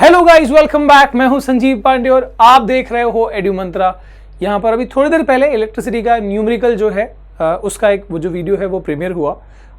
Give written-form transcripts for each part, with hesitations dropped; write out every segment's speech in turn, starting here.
Hello guys, welcome back. मैं हूं संजीव पांडे और आप देख रहे हो एड्यू मंत्रा। यहाँ पर अभी थोड़ी देर पहले इलेक्ट्रिसिटी का न्यूमेरिकल जो है उसका एक वो जो वीडियो है वो प्रीमियर हुआ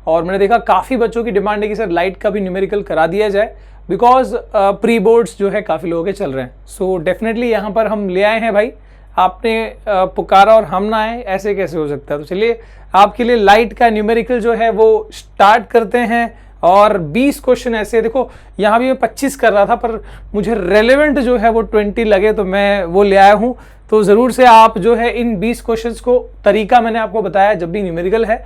और मैंने देखा काफ़ी बच्चों की डिमांड है कि सर लाइट का भी न्यूमेरिकल करा दिया जाए बिकॉज प्री बोर्ड्स जो है काफ़ी लोगों के चल रहे हैं। सो डेफिनेटली यहाँ पर हम ले आए हैं भाई, आपने पुकारा और हम ना आए, ऐसे कैसे हो सकता है। तो चलिए आपके लिए लाइट का न्यूमेरिकल जो है वो स्टार्ट करते हैं। और 20 क्वेश्चन ऐसे, देखो यहाँ भी मैं 25 कर रहा था पर मुझे रेलेवेंट जो है वो 20 लगे तो मैं वो ले आया हूँ। तो ज़रूर से आप जो है इन 20 क्वेश्चंस को, तरीका मैंने आपको बताया, जब भी न्यूमेरिकल है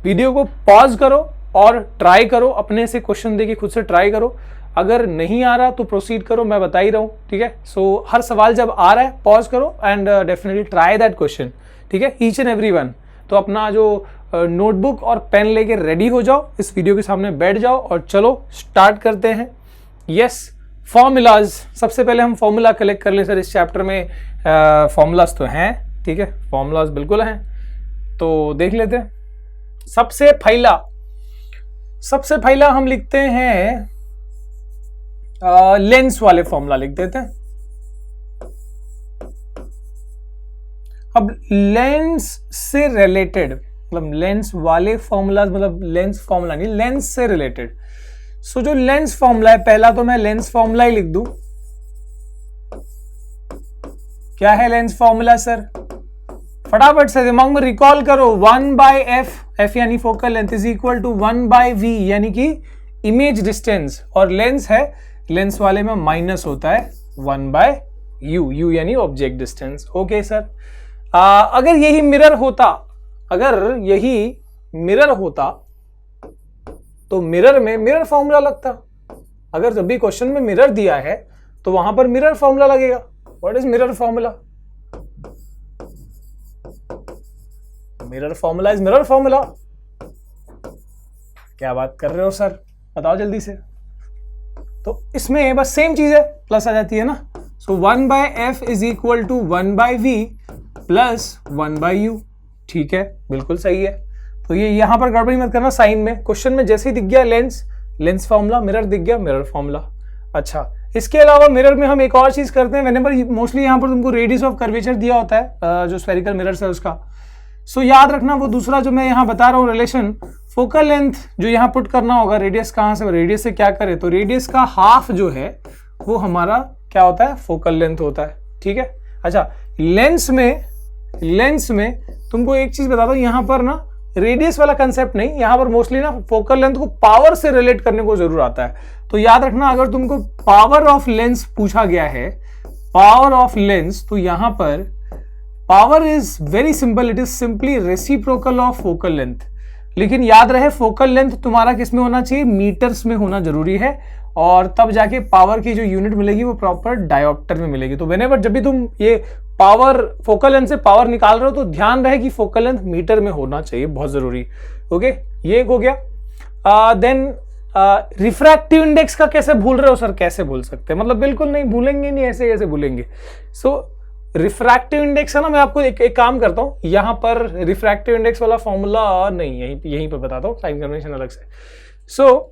वीडियो को पॉज करो और ट्राई करो, अपने से क्वेश्चन देके खुद से ट्राई करो। अगर नहीं आ रहा तो प्रोसीड करो, मैं बता ही रहा हूँ, ठीक है। सो हर सवाल जब आ रहा है पॉज करो and definitely try that question, ठीक है, ईच एंड एवरी वन। तो अपना जो नोटबुक और पेन लेके रेडी हो जाओ, इस वीडियो के सामने बैठ जाओ और चलो स्टार्ट करते हैं। Yes, formulas. सबसे पहले हम फॉर्मूला कलेक्ट कर लें। सर इस चैप्टर में फॉर्मूलाज तो हैं, ठीक है, फॉर्मूलाज बिल्कुल हैं, तो देख लेते हैं। सबसे पहला हम लिखते हैं लेंस वाले फॉर्मूला लिख देते हैं। अब लेंस से रिलेटेड, मतलब लेंस वाले फॉर्मूला, मतलब लेंस फॉर्मूला नहीं, लेंस से रिलेटेड। सो जो लेंस फॉर्मूला है, पहला तो मैं लेंस फॉर्मूला ही लिख दूं। क्या है लेंस फॉर्मूला सर? फटाफट से दिमाग में रिकॉल करो। 1/f, f यानी focal length, is equal to 1/v यानी कि इमेज डिस्टेंस, और लेंस है, लेंस वाले में माइनस होता है 1/u, u यानी ऑब्जेक्ट डिस्टेंस। ओके सर, अगर यही मिरर होता तो मिरर में मिरर फॉर्मूला लगता। अगर जब भी क्वेश्चन में मिरर दिया है तो वहां पर मिरर फॉर्मूला लगेगा। What is mirror formula? Mirror formula is mirror formula. क्या बात कर रहे हो सर, बताओ जल्दी से। तो इसमें बस सेम चीज है, प्लस आ जाती है ना। So 1/f is equal to 1/v plus 1/u, ठीक है, बिल्कुल सही है। तो ये यहां पर गड़बड़ी मत करना साइन में। क्वेश्चन में जैसे ही दिख गया लेंस फॉर्मूला, मिरर दिख गया मिरर फॉर्मूला। अच्छा, इसके अलावा मिरर में हम एक और चीज करते हैं। व्हेनेवर मोस्टली यहां पर तुमको रेडियस ऑफ कर्वेचर दिया होता है जो स्फेरिकल मिरर है उसका। सो याद रखना वो दूसरा जो मैं यहां बता रहा हूं रिलेशन, फोकल लेंथ जो यहां पुट करना होगा, रेडियस कहां से, रेडियस से क्या करे, तो रेडियस का हाफ जो है वो हमारा क्या होता है, फोकल लेंथ होता है, ठीक है। अच्छा, लेंस में तुमको एक चीज बता दो, यहां पर ना रेडियस वाला कंसेप्ट नहीं, यहां पर मोस्टली ना फोकल लेंथ को पावर से रिलेट करने को जरूर आता है। तो याद रखना, अगर तुमको पावर ऑफ लेंस पूछा गया है, पावर ऑफ लेंस, तो यहां पर power is very simple, it is simply reciprocal of focal length. लेकिन याद रहे फोकल लेंथ तुम्हारा किस में होना चाहिए, मीटर्स में होना जरूरी है, और तब जाके पावर की जो यूनिट मिलेगी वो प्रॉपर डायोप्टर में मिलेगी। तो व्हेनेवर जब भी तुम ये पावर, फोकल लेंथ से पावर निकाल रहे हो तो ध्यान रहे कि फोकल लेंथ मीटर में होना चाहिए, बहुत जरूरी। ओके, ये एक हो गया। देन रिफ्रैक्टिव इंडेक्स का कैसे भूल रहे हो सर? कैसे भूल सकते हैं, मतलब बिल्कुल नहीं भूलेंगे, नहीं ऐसे कैसे भूलेंगे। सो रिफ्रैक्टिव इंडेक्स है ना, मैं आपको एक काम करता हूं, यहां पर रिफ्रैक्टिव इंडेक्स वाला फॉर्मूला नहीं, यहीं पर बताता हूं, साइन कन्वेंशन अलग से। सो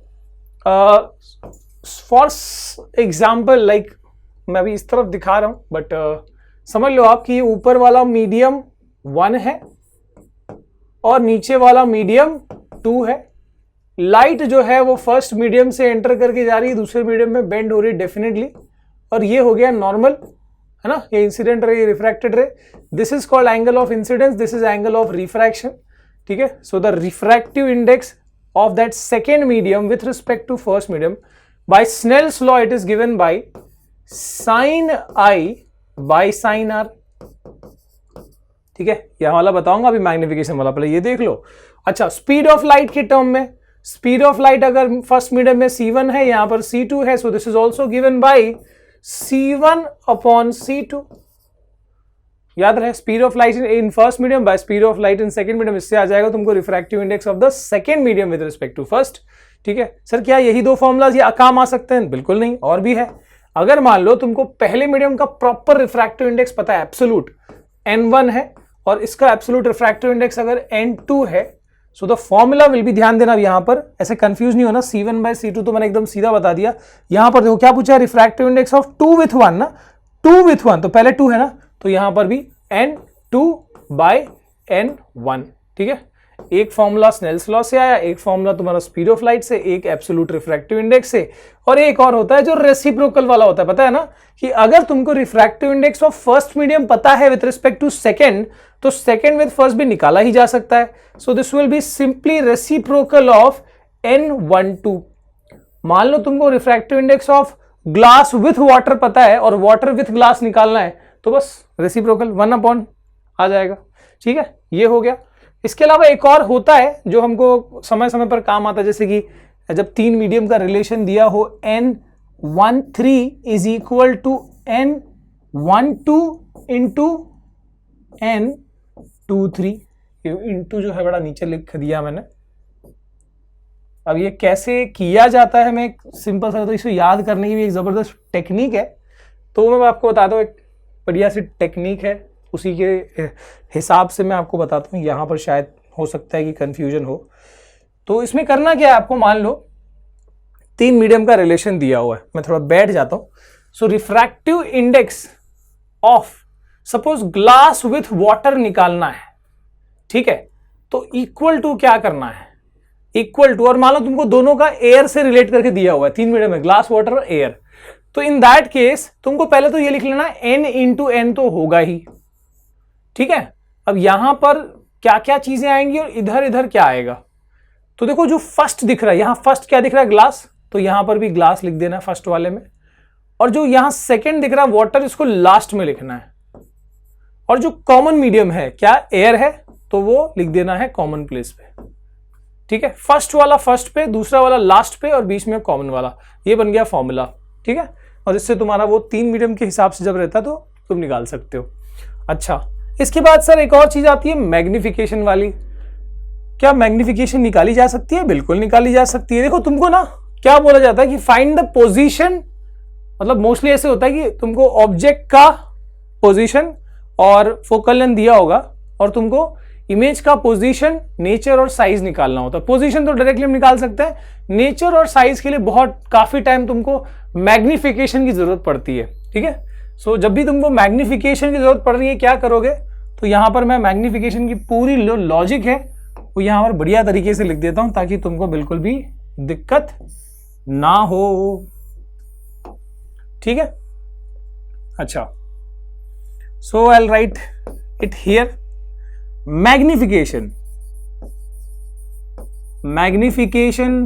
फॉर एग्जाम्पल, लाइक मैं अभी इस तरफ दिखा रहा हूं, बट समझ लो आप कि ऊपर वाला मीडियम 1 है और नीचे वाला मीडियम 2 है। लाइट जो है वो फर्स्ट मीडियम से एंटर करके जा रही है, दूसरे मीडियम में बेंड हो रही है डेफिनेटली, और ये हो गया नॉर्मल, है ना, ये इंसिडेंट रे, ये refracted ray. This is called angle of incidence, this is angle of refraction, ठीक है। So the refractive index of that second medium with respect to first medium by Snell's law it is given by sine I by sine R, ठीक है। यह वाला बताऊंगा अभी, magnification वाला, पहले ये देख लो। अच्छा, स्पीड ऑफ लाइट के टर्म में, स्पीड ऑफ लाइट अगर फर्स्ट मीडियम में c1 है, यहां पर c2 है, so this is also given by c1 upon c2। याद रहे, speed of light in first medium by speed of light in second medium, इससे आ जाएगा तुमको refractive index of the second medium with respect to first, ठीक है। Sir क्या यही दो फॉर्मूलाज ये काम आ सकते हैं? बिल्कुल नहीं, और भी है। अगर मान लो तुमको पहले मीडियम का प्रॉपर रिफ्रैक्टिव इंडेक्स पता है, एब्सोल्यूट n1 है, और इसका एब्सोल्यूट रिफ्रैक्टिव इंडेक्स अगर n2 है, so the formula will be, ध्यान देना यहां पर ऐसे कंफ्यूज नहीं होना, C1/C2 तो मैंने एकदम सीधा बता दिया। यहां पर देखो क्या पूछा है, रिफ्रैक्टिव इंडेक्स ऑफ 2 with 1 ना, 2 with 1 तो पहले 2 है ना, तो यहां पर भी n2/n1, ठीक है। एक फॉर्मूला स्नेल्स लॉ से आया, एक फॉर्मूला तुम्हारा स्पीड ऑफ लाइट से, एक एब्सोल्यूट रिफ्रैक्टिव इंडेक्स से, और एक और होता है जो रेसिप्रोकल वाला होता है। पता है ना कि अगर तुमको refractive index of first medium पता है विद रिस्पेक्ट टू सेकंड, तो सेकंड विद फर्स्ट भी निकाला ही जा सकता है। So this will be simply reciprocal of n12। मान लो तुमको refractive index of glass with water पता है और वाटर विथ ग्लास निकालना है, तो बस रेसिप्रोकल 1 आ जाएगा, ठीक है। ये हो गया। इसके अलावा एक और होता है जो हमको समय समय पर काम आता है, जैसे कि जब 3 मीडियम का रिलेशन दिया हो, n13 is equal to n12 into n23, into जो है बड़ा नीचे लिख दिया मैंने। अब ये कैसे किया जाता है, मैं एक सिंपल सा, तो इसे याद करने की भी एक जबरदस्त टेक्निक है, तो मैं आपको बताता हूँ। एक बढ़िया सी टेक्निक है, उसी के हिसाब से मैं आपको बताता हूँ। यहाँ पर शायद हो सकता है कि कंफ्यूजन हो। तो इसमें करना क्या है आपको, मान लो 3 मीडियम का रिलेशन दिया हुआ है, मैं थोड़ा बैठ जाता हूँ। So refractive index of suppose glass with water निकालना है, ठीक है। तो इक्वल टू क्या करना है, इक्वल टू, और मान लो तुमको दोनों का एयर से रिलेट करके दिया हुआ है, 3 मीडियम में ग्लास वाटर और एयर, तो इन दैट केस तुमको पहले तो ये लिख लेना n इंटू n तो होगा ही, ठीक है। अब यहां पर क्या क्या चीजें आएंगी और इधर इधर क्या आएगा, तो देखो जो फर्स्ट दिख रहा है, यहां फर्स्ट क्या दिख रहा है, ग्लास, तो यहां पर भी ग्लास लिख देना है फर्स्ट वाले में, और जो यहां सेकंड दिख रहा है वाटर, इसको लास्ट में लिखना है, और जो कॉमन मीडियम है क्या, एयर है, तो वो लिख देना है कॉमन प्लेस पे, ठीक है। फर्स्ट वाला फर्स्ट पे, दूसरा वाला लास्ट पे, और बीच में कॉमन वाला, ये बन गया फॉर्मूला, ठीक है। और इससे तुम्हारा वो 3 मीडियम के हिसाब से जब रहता तो तुम निकाल सकते हो। अच्छा, इसके बाद सर एक और चीज आती है मैग्निफिकेशन वाली। क्या मैग्निफिकेशन निकाली जा सकती है? बिल्कुल निकाली जा सकती है। देखो तुमको ना क्या बोला जाता है कि फाइंड द पोजीशन, मतलब मोस्टली ऐसे होता है कि तुमको ऑब्जेक्ट का पोजीशन और फोकल लेंथ दिया होगा, और तुमको इमेज का पोजीशन, नेचर और साइज निकालना होता है। पोजीशन तो डायरेक्टली हम निकाल सकते हैं, नेचर और साइज के लिए बहुत काफी टाइम तुमको मैग्निफिकेशन की जरूरत पड़ती है, ठीक है। सो जब भी तुमको मैग्निफिकेशन की जरूरत पड़ रही है, क्या करोगे, तो यहां पर मैं मैग्निफिकेशन की पूरी लॉजिक है वो यहां पर बढ़िया तरीके से लिख देता हूं, ताकि तुमको बिल्कुल भी दिक्कत ना हो, ठीक है। अच्छा, so I will write it here. Magnification, magnification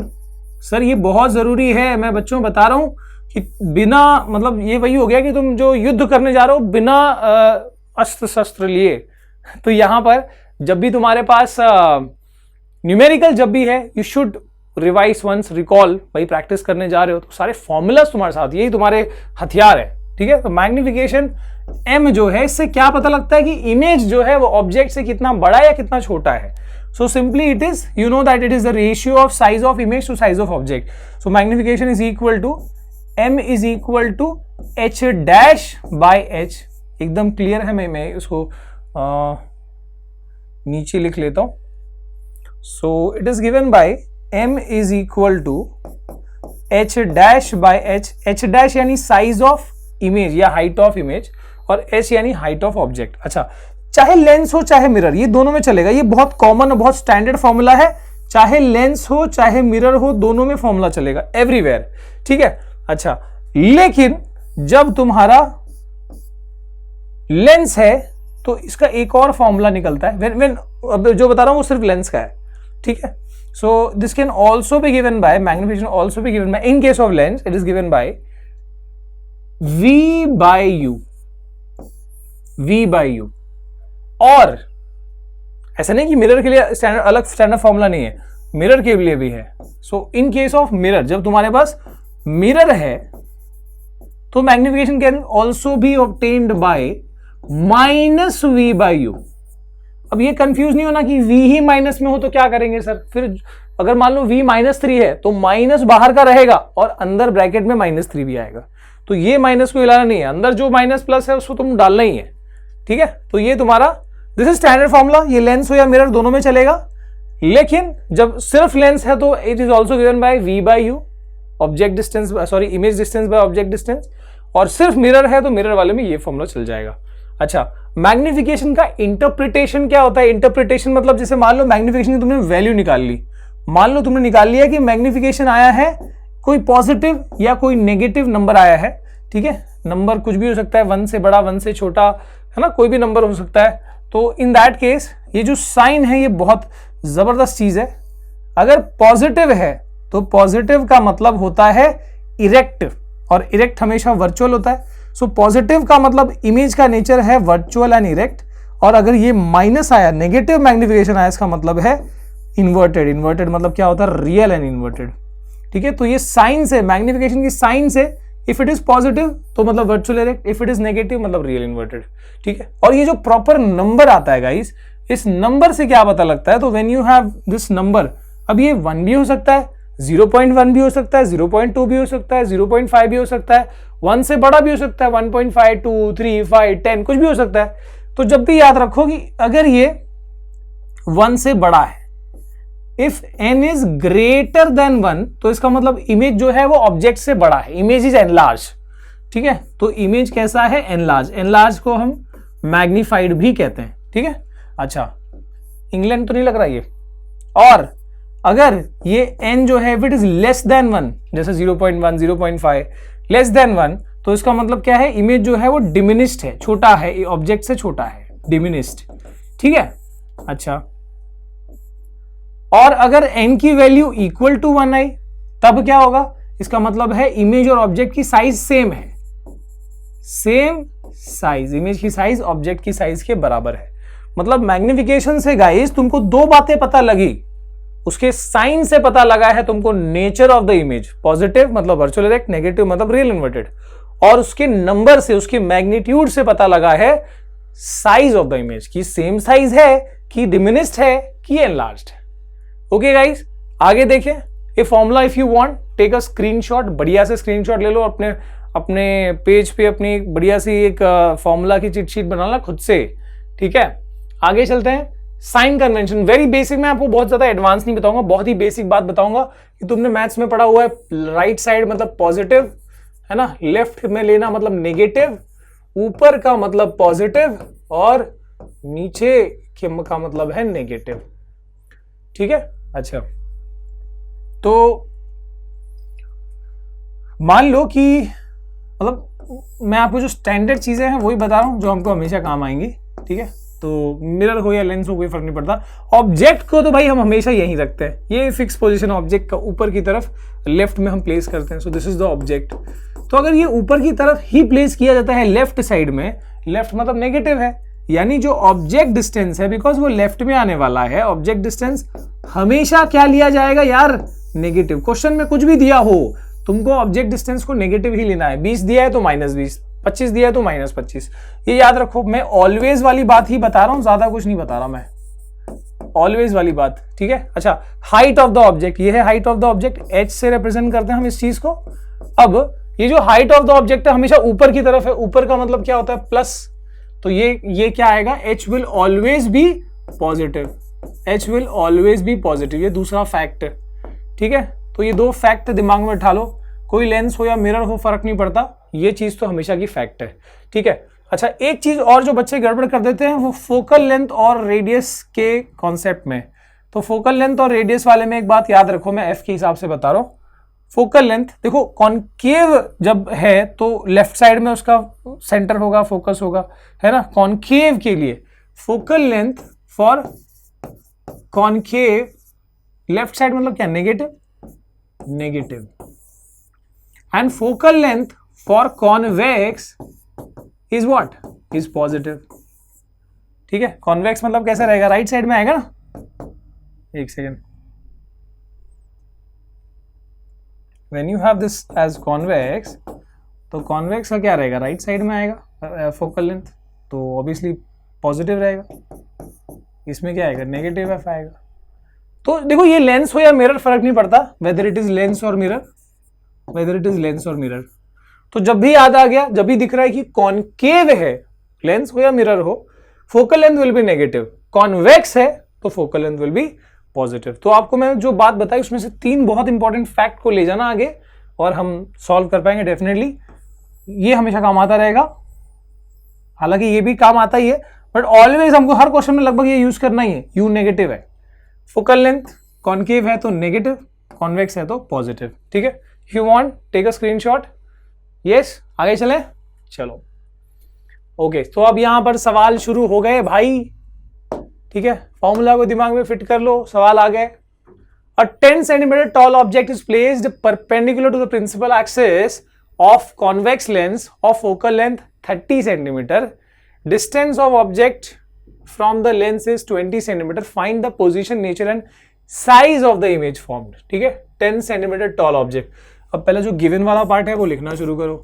sir ये बहुत जरूरी है। मैं बच्चों बता रहा हूं कि बिना, मतलब ये वही हो गया कि तुम जो युद्ध करने जा रहे हो बिना अस्त्र शस्त्र लिए, तो यहां पर जब भी तुम्हारे पास न्यूमेरिकल जब भी है, you should revise once, recall, भाई प्रैक्टिस करने जा रहे हो तो सारे फॉर्मूलाज तुम्हारे साथ, यही तुम्हारे हथियार है, ठीक है। तो मैग्निफिकेशन m जो है, इससे क्या पता लगता है कि इमेज जो है वो ऑब्जेक्ट से कितना बड़ा या कितना छोटा है। So simply it is, you know that it is the ratio of size of image to size of object. So magnification is equal to m is equal to h dash by h। एकदम clear है, मैं उसको नीचे लिख लेता हूं। So it is given by m is equal to h dash by h। h dash यानी size of image या हाइट ऑफ इमेज, और h यानी हाइट ऑफ ऑब्जेक्ट। अच्छा, चाहे लेंस हो चाहे मिरर, ये दोनों में चलेगा, ये बहुत कॉमन और बहुत स्टैंडर्ड फॉर्मूला है। चाहे लेंस हो चाहे मिरर हो, दोनों में फॉर्मूला चलेगा एवरीवेयर, ठीक है। अच्छा, लेकिन जब तुम्हारा लेंस है तो इसका एक और फॉर्मूला निकलता है। अब जो बता रहा हूं वो सिर्फ लेंस का है, ठीक है। So this can also be given by, magnification also be given by, in case of lens it is given by v by u, v by u। और ऐसा नहीं कि मिरर के लिए स्टैंडर्ड, अलग स्टैंडर्ड फॉर्मूला नहीं है, मिरर के लिए भी है। So in case of mirror, जब तुम्हारे पास मिरर है तो magnification can also be obtained by minus v by u। अब ये कंफ्यूज नहीं होना कि v ही माइनस में हो तो क्या करेंगे सर, फिर अगर मान लो v -3 है तो माइनस बाहर का रहेगा और अंदर ब्रैकेट में -3 भी आएगा, तो ये माइनस को हिलाना नहीं है, अंदर जो माइनस प्लस है उसको तुम डालना ही है, ठीक है। तो ये तुम्हारा, दिस इज स्टैंडर्ड फॉर्मूला, ये लेंस हो या मिरर दोनों में चलेगा। लेकिन जब सिर्फ लेंस है तो it is also given by v by u, object distance sorry image distance by object distance, और सिर्फ मिरर है तो मिरर वाले में ये फॉर्मूला चल जाएगा। अच्छा, मैग्निफिकेशन का इंटरप्रिटेशन क्या होता है? इंटरप्रिटेशन मतलब जैसे मान लो मैग्निफिकेशन की तुमने वैल्यू निकाल ली, मान लो तुमने निकाल लिया कि मैग्निफिकेशन आया है कोई पॉजिटिव या कोई नेगेटिव नंबर आया है, ठीक है, नंबर कुछ भी हो सकता है, 1 से बड़ा 1 से छोटा, है ना, कोई भी नंबर हो सकता है। तो इन दैट केस ये जो साइन है ये बहुत जबरदस्त चीज है। अगर पॉजिटिव है तो पॉजिटिव का मतलब होता है इरेक्ट, और इरेक्ट हमेशा वर्चुअल होता है। सो पॉजिटिव का मतलब इमेज का नेचर है वर्चुअल एंड इरेक्ट, और अगर ये माइनस आया, नेगेटिव मैग्निफिकेशन आया, इसका मतलब है इन्वर्टेड। इन्वर्टेड मतलब क्या होता है? रियल एंड इन्वर्टेड, ठीक है। तो ये साइन से, मैग्निफिकेशन की साइन से, इफ इट इज पॉजिटिव तो मतलब virtual erect, if it is negative मतलब रियल इन्वर्टेड, ठीक है। और ये जो प्रॉपर नंबर आता है गाइस, इस नंबर से क्या पता लगता है? तो when you have this number, अब ये 1 भी हो सकता है, 0.1 भी हो सकता है, 0.2 भी हो सकता है, 0.5 भी हो सकता है, 1 से बड़ा भी हो सकता है, 1.5, 2, 3, 5, 10 कुछ भी हो सकता है। तो जब भी याद रखो कि अगर ये 1 से बड़ा है, if n is greater than 1, तो इसका मतलब इमेज जो है वो ऑब्जेक्ट से बड़ा है, इमेज इज एनलार्ज, ठीक है। तो इमेज कैसा है? एनलार्ज। एनलार्ज को हम मैग्नीफाइड भी कहते हैं, ठीक है। अच्छा, इंग्लैंड तो नहीं लग रहा ये। और अगर ये n जो है if it is less than 1, जैसे 0.1, 0.5 लेस देन 1, तो इसका मतलब क्या है? इमेज जो है वो डिमिनिस्ड है, छोटा है, ऑब्जेक्ट से छोटा है, डिमिनिस्ड, ठीक है। अच्छा, और अगर n की वैल्यू इक्वल टू 1 आई, तब क्या होगा? इसका मतलब है इमेज और ऑब्जेक्ट की साइज सेम है, सेम साइज, इमेज की साइज ऑब्जेक्ट की साइज के बराबर है। मतलब मैग्निफिकेशन से गाइस तुमको 2 बातें पता लगी, उसके साइन से पता लगा है तुमको nature of the image, positive मतलब वर्चुअल इरेक्ट, नेगेटिव मतलब रियल इन्वर्टेड, और उसके नंबर से, उसकी मैग्नीट्यूड से पता लगा है साइज ऑफ द इमेज, की सेम साइज है, कि डिमिनिस्ड है, कि एनलार्ज्ड है। ओके गाइस, आगे देखें ये formula. If you want take a screenshot, बढ़िया से स्क्रीनशॉट ले लो, अपने पेज पे अपनी बढ़िया सी एक फॉर्मूला की चिट शीट बना ला खुद से, ठीक है। आगे चलते हैं। साइन कन्वेंशन वेरी बेसिक, मैं आपको बहुत ज्यादा एडवांस नहीं बताऊंगा, बहुत ही बेसिक बात बताऊंगा कि तुमने मैथ्स में पढ़ा हुआ है, राइट साइड मतलब पॉजिटिव, है ना, लेफ्ट में लेना मतलब नेगेटिव, ऊपर का मतलब पॉजिटिव और नीचे का मतलब है नेगेटिव, ठीक है। अच्छा, तो मान लो कि मतलब मैं आपको जो स्टैंडर्ड चीजें हैं वही बता रहा हूं जो हमको हमेशा काम आएंगी, ठीक है। तो मिरर हो या लेंस हो कोई फर्क नहीं पड़ता। ऑब्जेक्ट को तो भाई हम हमेशा यहीं रखते हैं, ये फिक्स पोजीशन ऑब्जेक्ट का ऊपर की तरफ लेफ्ट में हम प्लेस करते हैं। सो दिस इज द ऑब्जेक्ट। तो अगर ये ऊपर की तरफ ही प्लेस किया जाता है लेफ्ट साइड में, लेफ्ट मतलब नेगेटिव है, यानी जो ऑब्जेक्ट डिस्टेंस है, बिकॉज वो लेफ्ट में आने वाला है, ऑब्जेक्ट डिस्टेंस हमेशा क्या लिया जाएगा यार? नेगेटिव। क्वेश्चन में कुछ भी दिया हो तुमको ऑब्जेक्ट डिस्टेंस को नेगेटिव ही लेना है। 20 दिया है तो -20, 25 दिया है तो -25, ये याद रखो। मैं ऑलवेज वाली बात ही बता रहा हूं, ज्यादा कुछ नहीं बता रहा मैं, ऑलवेज वाली बात, ठीक है। अच्छा, हाइट ऑफ द ऑब्जेक्ट, ये है height of the object, h से रिप्रेजेंट करते हैं हम इस चीज को। अब ये जो हाइट ऑफ द ऑब्जेक्ट है हमेशा ऊपर की तरफ है, ऊपर का मतलब क्या होता है? प्लस। तो ये क्या आएगा? h will always be positive, h will always be positive, ये दूसरा फैक्ट है, ठीक है। तो ये 2 फैक्ट दिमाग में उठा लो, कोई लेंस हो या मिरर हो फर्क नहीं पड़ता, ये चीज तो हमेशा की फैक्ट है, ठीक है। अच्छा, एक चीज और जो बच्चे गड़बड़ कर देते हैं वो फोकल लेंथ और रेडियस के कॉन्सेप्ट में। तो फोकल लेंथ और रेडियस वाले में एक बात याद रखो, मैं f के हिसाब से बता रहा हूं। फोकल लेंथ देखो, कॉन्केव जब है तो लेफ्ट साइड में उसका सेंटर होगा, फोकस होगा, है ना। कॉन्केव के लिए focal length for concave left side मतलब क्या? Negative, negative. And focal length for convex is what? Is positive, ठीक है। कॉन्वेक्स मतलब कैसा रहेगा? राइट साइड में आएगा ना। एक second, when you have this as convex, तो कॉन्वेक्स का क्या रहेगा? राइट साइड में आएगा फोकल लेंथ, तो ऑब्वियसली पॉजिटिव रहेगा। इसमें क्या आएगा? नेगेटिव एफ आएगा। तो देखो, ये लेंस हो या मिरर फर्क नहीं पड़ता, वेदर इट इज लेंस और mirror, whether it is lens और मिरर। तो जब भी याद आ गया, जब भी दिख रहा है कि कॉन्केव है, लेंस हो या मिरर हो, focal length will be negative. Convex है तो focal length will be positive. तो आपको मैं जो बात बताई उसमें से 3 बहुत इंपॉर्टेंट फैक्ट को ले जाना आगे और हम सॉल्व कर पाएंगे डेफिनेटली। ये हमेशा काम आता रहेगा, हालांकि ये भी काम आता ही है, बट ऑलवेज हमको हर क्वेश्चन में लगभग ये यूज करना ही है। यू नेगेटिव है, फोकल लेंथ कॉन्केव है तो नेगेटिव, कॉन्वेक्स है तो पॉजिटिव। ठीक है, you want take a screenshot. Yes, आगे चलें, चलो ओके। तो अब यहां पर सवाल शुरू हो गए भाई। ठीक है, फॉर्मूला को दिमाग में फिट कर लो, सवाल आ गए। A 10 centimeter tall object is placed perpendicular to the principal axis of convex lens of focal length 30 centimeter. Distance of object from the lens is 20 centimeter. Find the position, nature and size of the image formed. ठीक है, 10 centimeter tall object. अब पहले जो given वाला part है वो लिखना शुरू करो।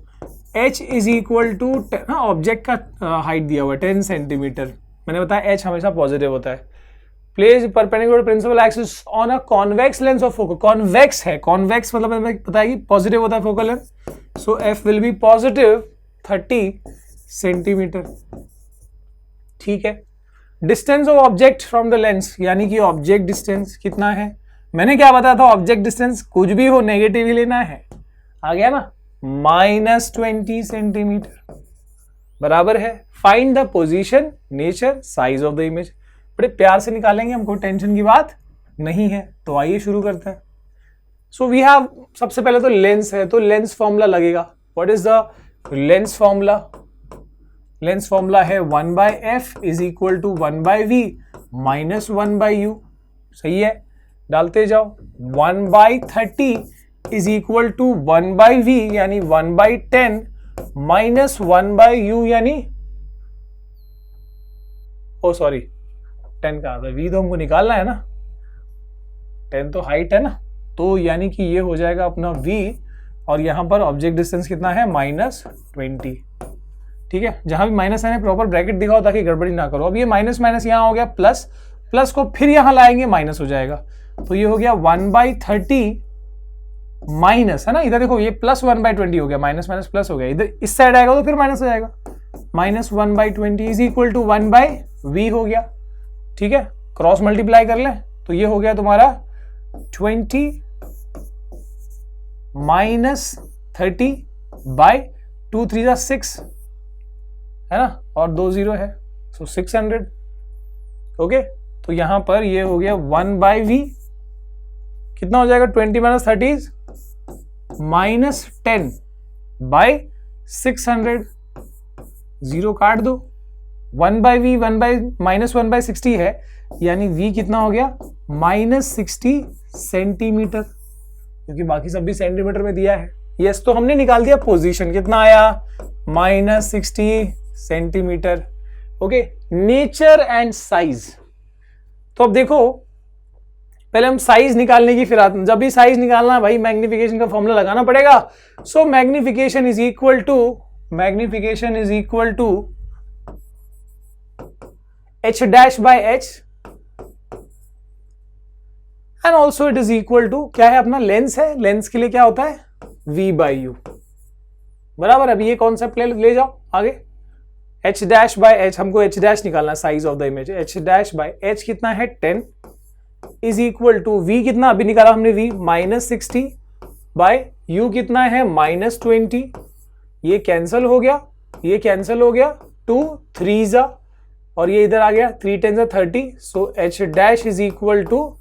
h is equal to object का हाइट दिया हुआ है 10 सेंटीमीटर। मैंने बताया h हमेशा पॉजिटिव होता है। Place perpendicular principal axis on a convex lens of focal. Convex है, कॉन्वेक्स मतलब हमें पता है कि पॉजिटिव होता है focal length, so f will be positive 30 centimetre. ठीक है, distance of object from the lens, यानी कि ऑब्जेक्ट डिस्टेंस कितना है। मैंने क्या बताया था, ऑब्जेक्ट डिस्टेंस कुछ भी हो नेगेटिव ही लेना है। आ गया ना, -20 सेंटीमीटर बराबर है। Find the position, nature, size of the image. बड़े प्यार से निकालेंगे, हमको टेंशन की बात नहीं है। तो आइए शुरू करते हैं। सो वी हैव, सबसे पहले तो लेंस है, तो लेंस फॉर्मूला लगेगा। What is the lens formula? Lens formula है 1/f is equal to 1/v minus 1/u। सही है, डालते जाओ। 1/30 इज इक्वल टू 1/v यानी 1/10 माइनस 1/u यानी, ओ सॉरी 10 का आता है, v तो हमको निकालना है ना, 10 तो हाइट है ना, तो यानी कि ये हो जाएगा अपना v और यहां पर ऑब्जेक्ट डिस्टेंस कितना है -20। ठीक है, जहां भी माइनस है प्रॉपर ब्रैकेट दिखाओ ताकि गड़बड़ी ना करो। अब ये माइनस माइनस यहां हो गया प्लस, प्लस को फिर यहां लाएंगे माइनस हो जाएगा, तो ये हो गया 1/30 माइनस, है ना, इधर देखो ये प्लस 1/20 हो गया, माइनस माइनस प्लस हो गया, इधर इस साइड आएगा तो फिर माइनस हो जाएगा, -1/20 इज इक्वल टू 1/v हो गया। ठीक है, क्रॉस मल्टीप्लाई कर लें तो ये हो गया तुम्हारा 20 माइनस 30 बाई 2 3 6, है ना, और 2 0 है, सो 600। ओके, तो यहां पर ये हो गया 1/v, कितना हो जाएगा 20 माइनस 30 माइनस 10 बाई 600, 0 काट दो। 1/v -1/60 है, यानी v कितना हो गया -60 सेंटीमीटर, क्योंकि बाकी सब भी सेंटीमीटर में दिया है। यस, तो हमने निकाल दिया पोजीशन, कितना आया -60 centimetre. Okay, nature and size. तो अब देखो, पहले हम साइज निकालने की फिर आते हैं। जब भी साइज निकालना है भाई, मैग्निफिकेशन का फॉर्मूला लगाना पड़ेगा। So magnification is equal to h dash by h and also it is equal to, क्या है अपना लेंस है, लेंस के लिए क्या होता है v/u बराबर। अभी ये कॉन्सेप्ट ले जाओ आगे। h dash by h, हमको h dash निकालना, size of the image. h dash by h कितना है 10 इज इक्वल टू v कितना अभी निकाला हमने, v -60 बाय u कितना है -20। ये कैंसिल हो गया, ये कैंसिल हो गया, 2 3 और ये इधर आ गया 3 10 30, so h dash is equal to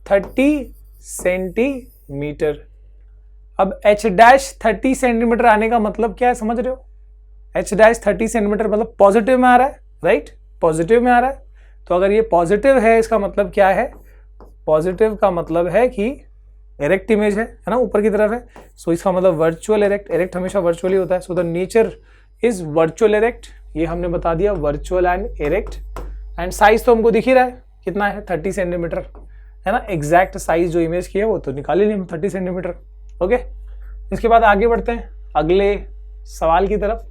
30 centimetre. अब h डैश 30 सेंटीमीटर आने का मतलब क्या है, समझ रहे हो? h डैश 30 सेंटीमीटर मतलब पॉजिटिव में आ रहा है, राइट, पॉजिटिव में आ रहा है। तो अगर ये पॉजिटिव है, इसका मतलब क्या है, पॉजिटिव का मतलब है कि इरेक्ट इमेज है ना, ऊपर की तरफ है, सो इसका मतलब वर्चुअल इरेक्ट। इरेक्ट हमेशा वर्चुअली होता है, so the nature is virtual erect. ये हमने बता दिया, virtual and erect. And size तो हमको दिख ही रहा है, कितना है 30 सेंटीमीटर, है ना। एग्जैक्ट साइज जो इमेज की है वो तो निकाल ही नहीं, 30 सेंटीमीटर। ओके, इसके बाद आगे बढ़ते हैं अगले सवाल की तरफ।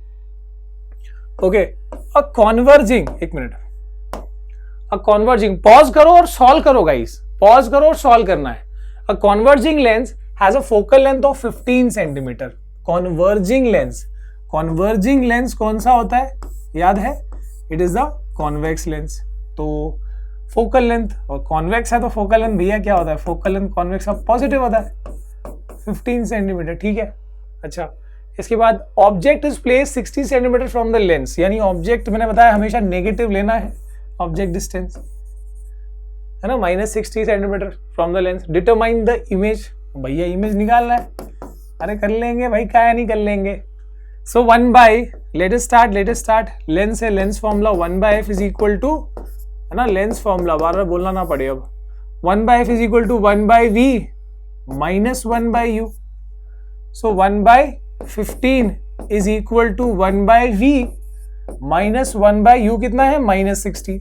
ओके, अ कॉन्वर्जिंग, एक मिनट, अ कॉन्वर्जिंग, पॉज करो और सॉल्व करो गाइस, पॉज करो और सॉल्व करना है। A converging lens has a focal length of 15 centimetre. Converging lens, converging lens कौन सा होता है, याद है, it is the convex lens. तो फोकल लेंथ, और कॉन्वेक्स है तो फोकल लेंथ भैया क्या होता है, फोकल लेंथ कॉन्वेक्स का पॉजिटिव होता है 15 सेंटीमीटर, ठीक है। अच्छा, इसके बाद object is place 60 centimetre from the lens, यानी ऑब्जेक्ट मैंने बताया हमेशा नेगेटिव लेना है, ऑब्जेक्ट डिस्टेंस है ना, -60 centimetre from the lens. Determine the image, भैया इमेज निकालना है, अरे कर लेंगे भाई, क्या नहीं कर लेंगे। So 1 by, let us start, lens है, lens formula 1/f is equal to, है ना, लेंस फॉर्मूला बार बार बोलना ना पड़े अब, 1/f is equal to 1/v minus 1/u। So 1/15 is equal to 1/v minus 1/u कितना है, -60,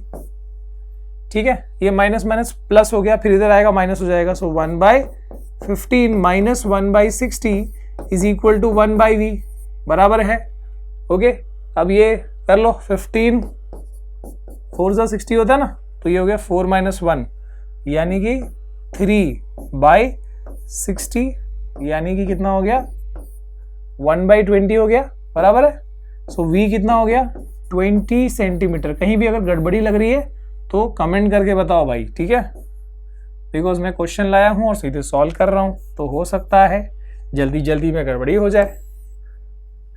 ठीक है। ये माइनस माइनस प्लस हो गया, फिर इधर आएगा माइनस हो जाएगा। So 1/15 minus 1/60 is equal to 1/v, बराबर है। ओके, अब ये कर लो, 15 4 × 60 होता है ना, तो ये हो गया 4 - 1 यानी कि 3/60 यानी कि कितना हो गया, 1/20 हो गया, बराबर है। सो v कितना हो गया, 20 सेंटीमीटर। कहीं भी अगर गड़बड़ी लग रही है तो कमेंट करके बताओ भाई, ठीक है, बिकॉज मैं क्वेश्चन लाया हूं और सीधे सॉल्व कर रहा हूं, तो हो सकता है जल्दी जल्दी में गड़बड़ी हो जाए,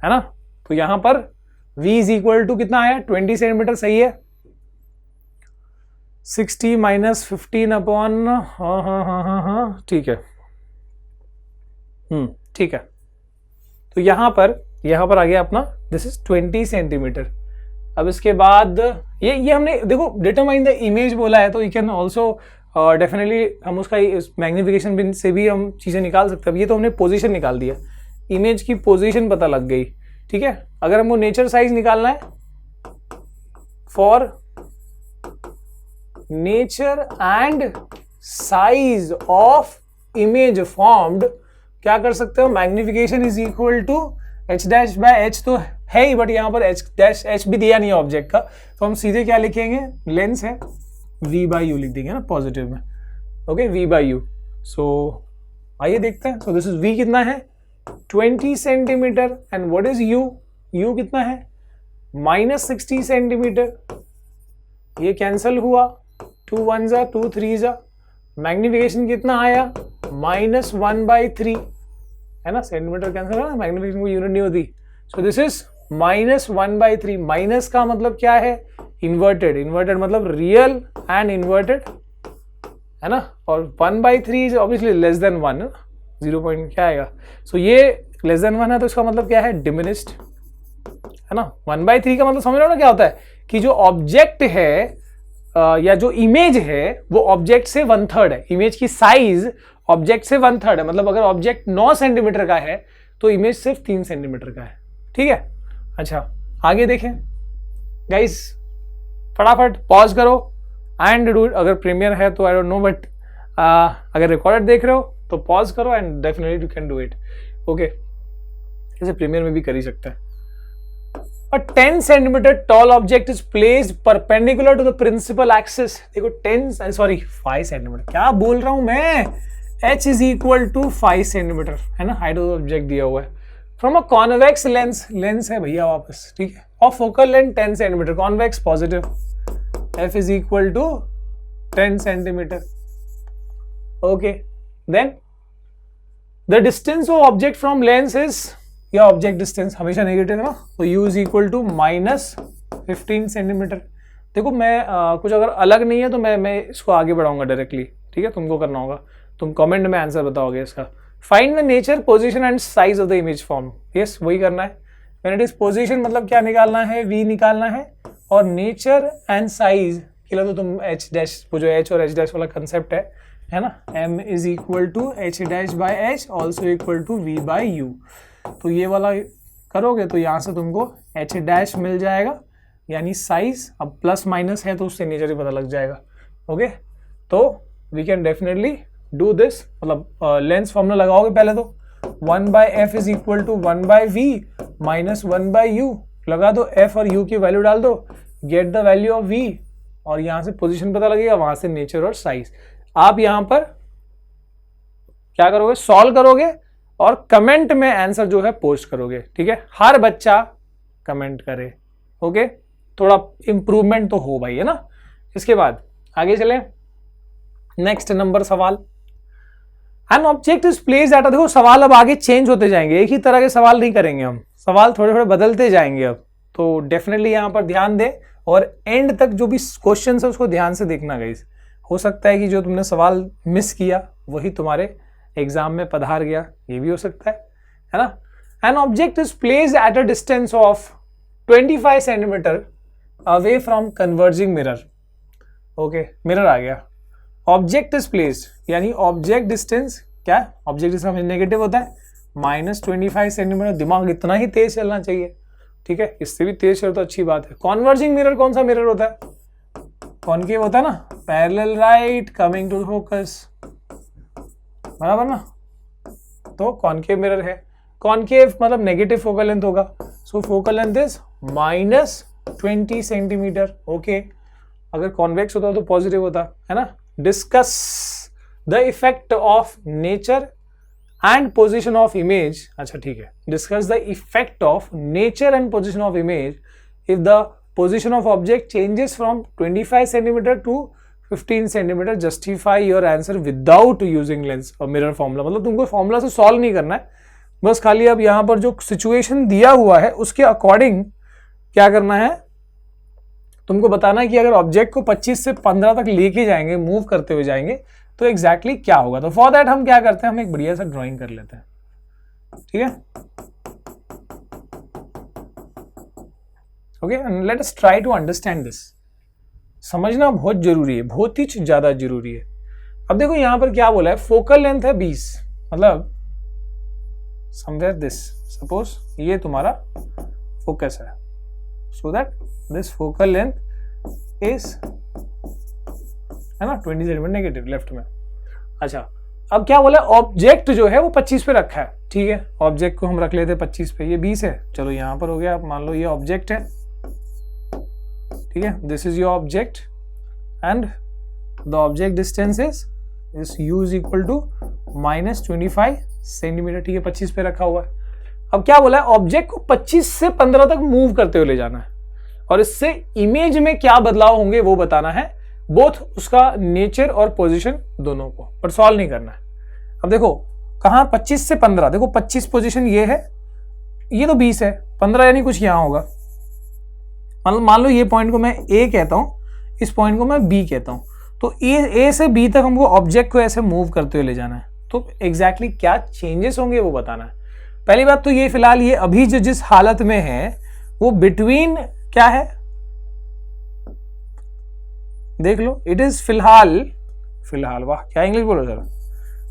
है ना। तो यहां पर v इज इक्वल टू कितना आया, 20 सेंटीमीटर, सही है। 60 - 15 अपॉन, हाँ, ठीक है, ठीक है। तो यहां पर आ गया अपना, दिस इज 20 सेंटीमीटर। अब इसके बाद ये हमने देखो डिटरमाइन द इमेज बोला है, तो यू कैन ऑल्सो डेफिनेटली हम उसका मैग्निफिकेशन से भी हम चीज़ें निकाल सकते हैं। ये तो हमने पोजीशन निकाल दिया, इमेज की पोजीशन पता लग गई, ठीक है। अगर हमको नेचर साइज निकालना है, for nature and size of image formed, क्या कर सकते हो, magnification is equal to h'/h तो है ही, बट यहाँ पर h' भी दिया नहीं है ऑब्जेक्ट का, तो हम सीधे क्या लिखेंगे, लेंस है v/u लिख देंगे ना पॉजिटिव में, ओके, v/u। सो आइए देखते हैं। सो दिस इज v कितना है, 20 centimetre, and what is u, u कितना है, -60 सेंटीमीटर। ये कैंसल हुआ, 2 1 ज़ा 2 3 ज़ा, मैग्निफिकेशन कितना आया, -1/3, है ना, सेंटीमीटर कैंसिल है ना, मैग्निफिकेशन को यूनिट नहीं होती। सो दिस इज -1/3, माइनस का मतलब क्या है, इन्वर्टेड, इन्वर्टेड मतलब रियल एंड इन्वर्टेड, है ना, और 1/3 is obviously less than 1, 0 point क्या आएगा। सो ये लेस देन 1 है, तो इसका मतलब क्या है, डिमिनिश्ड, है ना। 1/3 का मतलब समझ रहे हो ना क्या होता है, कि जो ऑब्जेक्ट है या जो इमेज है वो ऑब्जेक्ट से 1/3 है, इमेज की साइज ऑब्जेक्ट से 1/3 है, मतलब अगर ऑब्जेक्ट 9 सेंटीमीटर का है तो इमेज सिर्फ 3 सेंटीमीटर का है, ठीक है। अच्छा, आगे देखें गाइस, फटाफट पॉज करो एंड डू इट। अगर प्रीमियर है तो आई डोंट नो, बट अगर रिकॉर्डेड देख रहे हो तो पॉज करो and definitely you can do it, okay. जैसे प्रीमियर में भी कर ही सकते हैं। A 10 centimeter tall object is placed perpendicular to the principal axis. देखो 5 सेंटीमीटर, क्या बोल रहा हूं मैं, h is equal to 5 centimetre, है ना, हाइट ऑफ ऑब्जेक्ट दिया हुआ है। From a convex lens, lens है भैया वापस, ठीक है, और focal length 10 centimetre, convex positive, f is equal to 10 centimetre, okay. Then the distance of object from lens is, या ऑब्जेक्ट डिस्टेंस हमेशा नेगेटिव है ना, तो u is equal to -15 centimetre. देखो मैं कुछ अगर अलग नहीं है तो मैं इसको आगे बढ़ाऊंगा डायरेक्टली, ठीक है, तुमको करना होगा, तुम कमेंट में आंसर बताओगे इसका। Find the nature, position and size of the image form, yes वही करना है। व्हेन इट इज पोजीशन मतलब क्या निकालना है, v निकालना है, और नेचर एंड साइज के लिए तो तुम h', वो जो h और h' वाला कंसेप्ट है ना, m is equal to h'/h also equal to v/u। तो ये वाला करोगे तो यहाँ से तुमको h' मिल जाएगा, यानी साइज, अब प्लस माइनस है तो उससे नेचर ही पता लग जाएगा, ओके। तो we can definitely do this, मतलब लेंस फॉर्मूला लगाओगे पहले तो 1/f is equal to 1/v minus 1/u, लगा दो, f और u की वैल्यू डाल दो, get the value of v, और यहाँ से पोजीशन पता लगेगा, वहां से नेचर और साइज। आप यहाँ पर क्या करोगे, सॉल्व करोगे और कमेंट में आंसर जो है पोस्ट करोगे, ठीक है, हर बच्चा कमेंट करे, ओके, थोड़ा इंप्रूवमेंट तो हो भाई, है ना। इसके बाद आगे चलें, नेक्स्ट नंबर सवाल। N object is placed eight, देखो सवाल अब आगे चेंज होते जाएंगे, एक ही तरह के सवाल नहीं करेंगे हम, सवाल थोड़े थोड़े बदलते जाएंगे अब, तो डेफिनेटली यहां पर ध्यान दें और एंड तक जो भी क्वेश्चन है उसको ध्यान से देखना गाइस। हो सकता है कि जो तुमने सवाल मिस किया वही तुम्हारे एग्जाम में पधार गया, ये भी हो सकता है ना। An object is placed at a distance of 25 centimetre away from converging mirror. Okay, mirror आ गया। ऑब्जेक्ट इज प्लेस्ड यानी ऑब्जेक्ट डिस्टेंस क्या, ऑब्जेक्ट डिस्टेंस नेगेटिव होता है, -25 सेंटीमीटर। दिमाग इतना ही तेज चलना चाहिए, ठीक है, इससे भी तेज चल तो अच्छी बात है। कॉन्वर्जिंग मिरर कौन सा मिरर होता है, कॉनकेव होता है ना, parallel right coming to focus, बराबर ना, तो कॉनकेव मिरर है। कॉनकेव मतलब नेगेटिव फोकल लेंथ होगा, so focal length is -20 centimetre. Okay, अगर कॉन्वेक्स होता तो पॉजिटिव होता है ना। Discuss the effect of nature and position of image, अच्छा ठीक है, discuss the effect of nature and position of image if the position of object changes from 25 centimetre to 15 centimetre, justify your answer without using lens और mirror formula. मतलब तुमको formula से solve नहीं करना है, बस खाली अब यहां पर जो सिचुएशन दिया हुआ है उसके अकॉर्डिंग क्या करना है, तुमको बताना है कि अगर ऑब्जेक्ट को 25 से 15 तक लेके जाएंगे, मूव करते हुए जाएंगे, तो एग्जैक्टली क्या होगा। तो फॉर दैट हम क्या करते हैं, हम एक बढ़िया सा ड्राइंग कर लेते हैं, ठीक है। Okay, and let us try to understand this. समझना बहुत जरूरी है, बहुत ही ज्यादा जरूरी है। अब देखो यहां पर क्या बोला है, फोकल लेंथ है 20, मतलब समवेयर दिस, सपोज ये तुम्हारा फोकस है, so that this focal length is, है ना, 20 सेंटीमीटर नेगेटिव लेफ्ट में। अच्छा, अब क्या बोला, ऑब्जेक्ट जो है वो 25 पे रखा है, ठीक है, ऑब्जेक्ट को हम रख लेते हैं 25 पे, ये 20 है, चलो यहां पर हो गया। मान लो ये ऑब्जेक्ट है, ठीक है, this is your object and the object distance is u is equal to -25 centimetre, ठीक है, 25 पे रखा हुआ है। अब क्या बोला है, ऑब्जेक्ट को 25 से 15 तक मूव करते हुए ले जाना है और इससे इमेज में क्या बदलाव होंगे वो बताना है, बोथ उसका नेचर और पोजीशन दोनों को, पर सॉल्व नहीं करना है। अब देखो कहां 25 से 15, देखो 25 पोजीशन ये है, ये तो 20 है, 15 यानी कुछ यहां होगा। मान लो ये पॉइंट को मैं ए कहता हूं, इस पॉइंट को मैं बी कहता हूं, तो ए से बी तक हमको ऑब्जेक्ट को ऐसे मूव करते हुए ले जाना है, तो एग्जैक्टली क्या चेंजेस होंगे वो बताना है। पहली बात तो ये फिलहाल ये अभी जो जिस हालत में है वो बिटवीन क्या है, देख लो, इट इज फिलहाल, वाह क्या इंग्लिश बोलो जरा,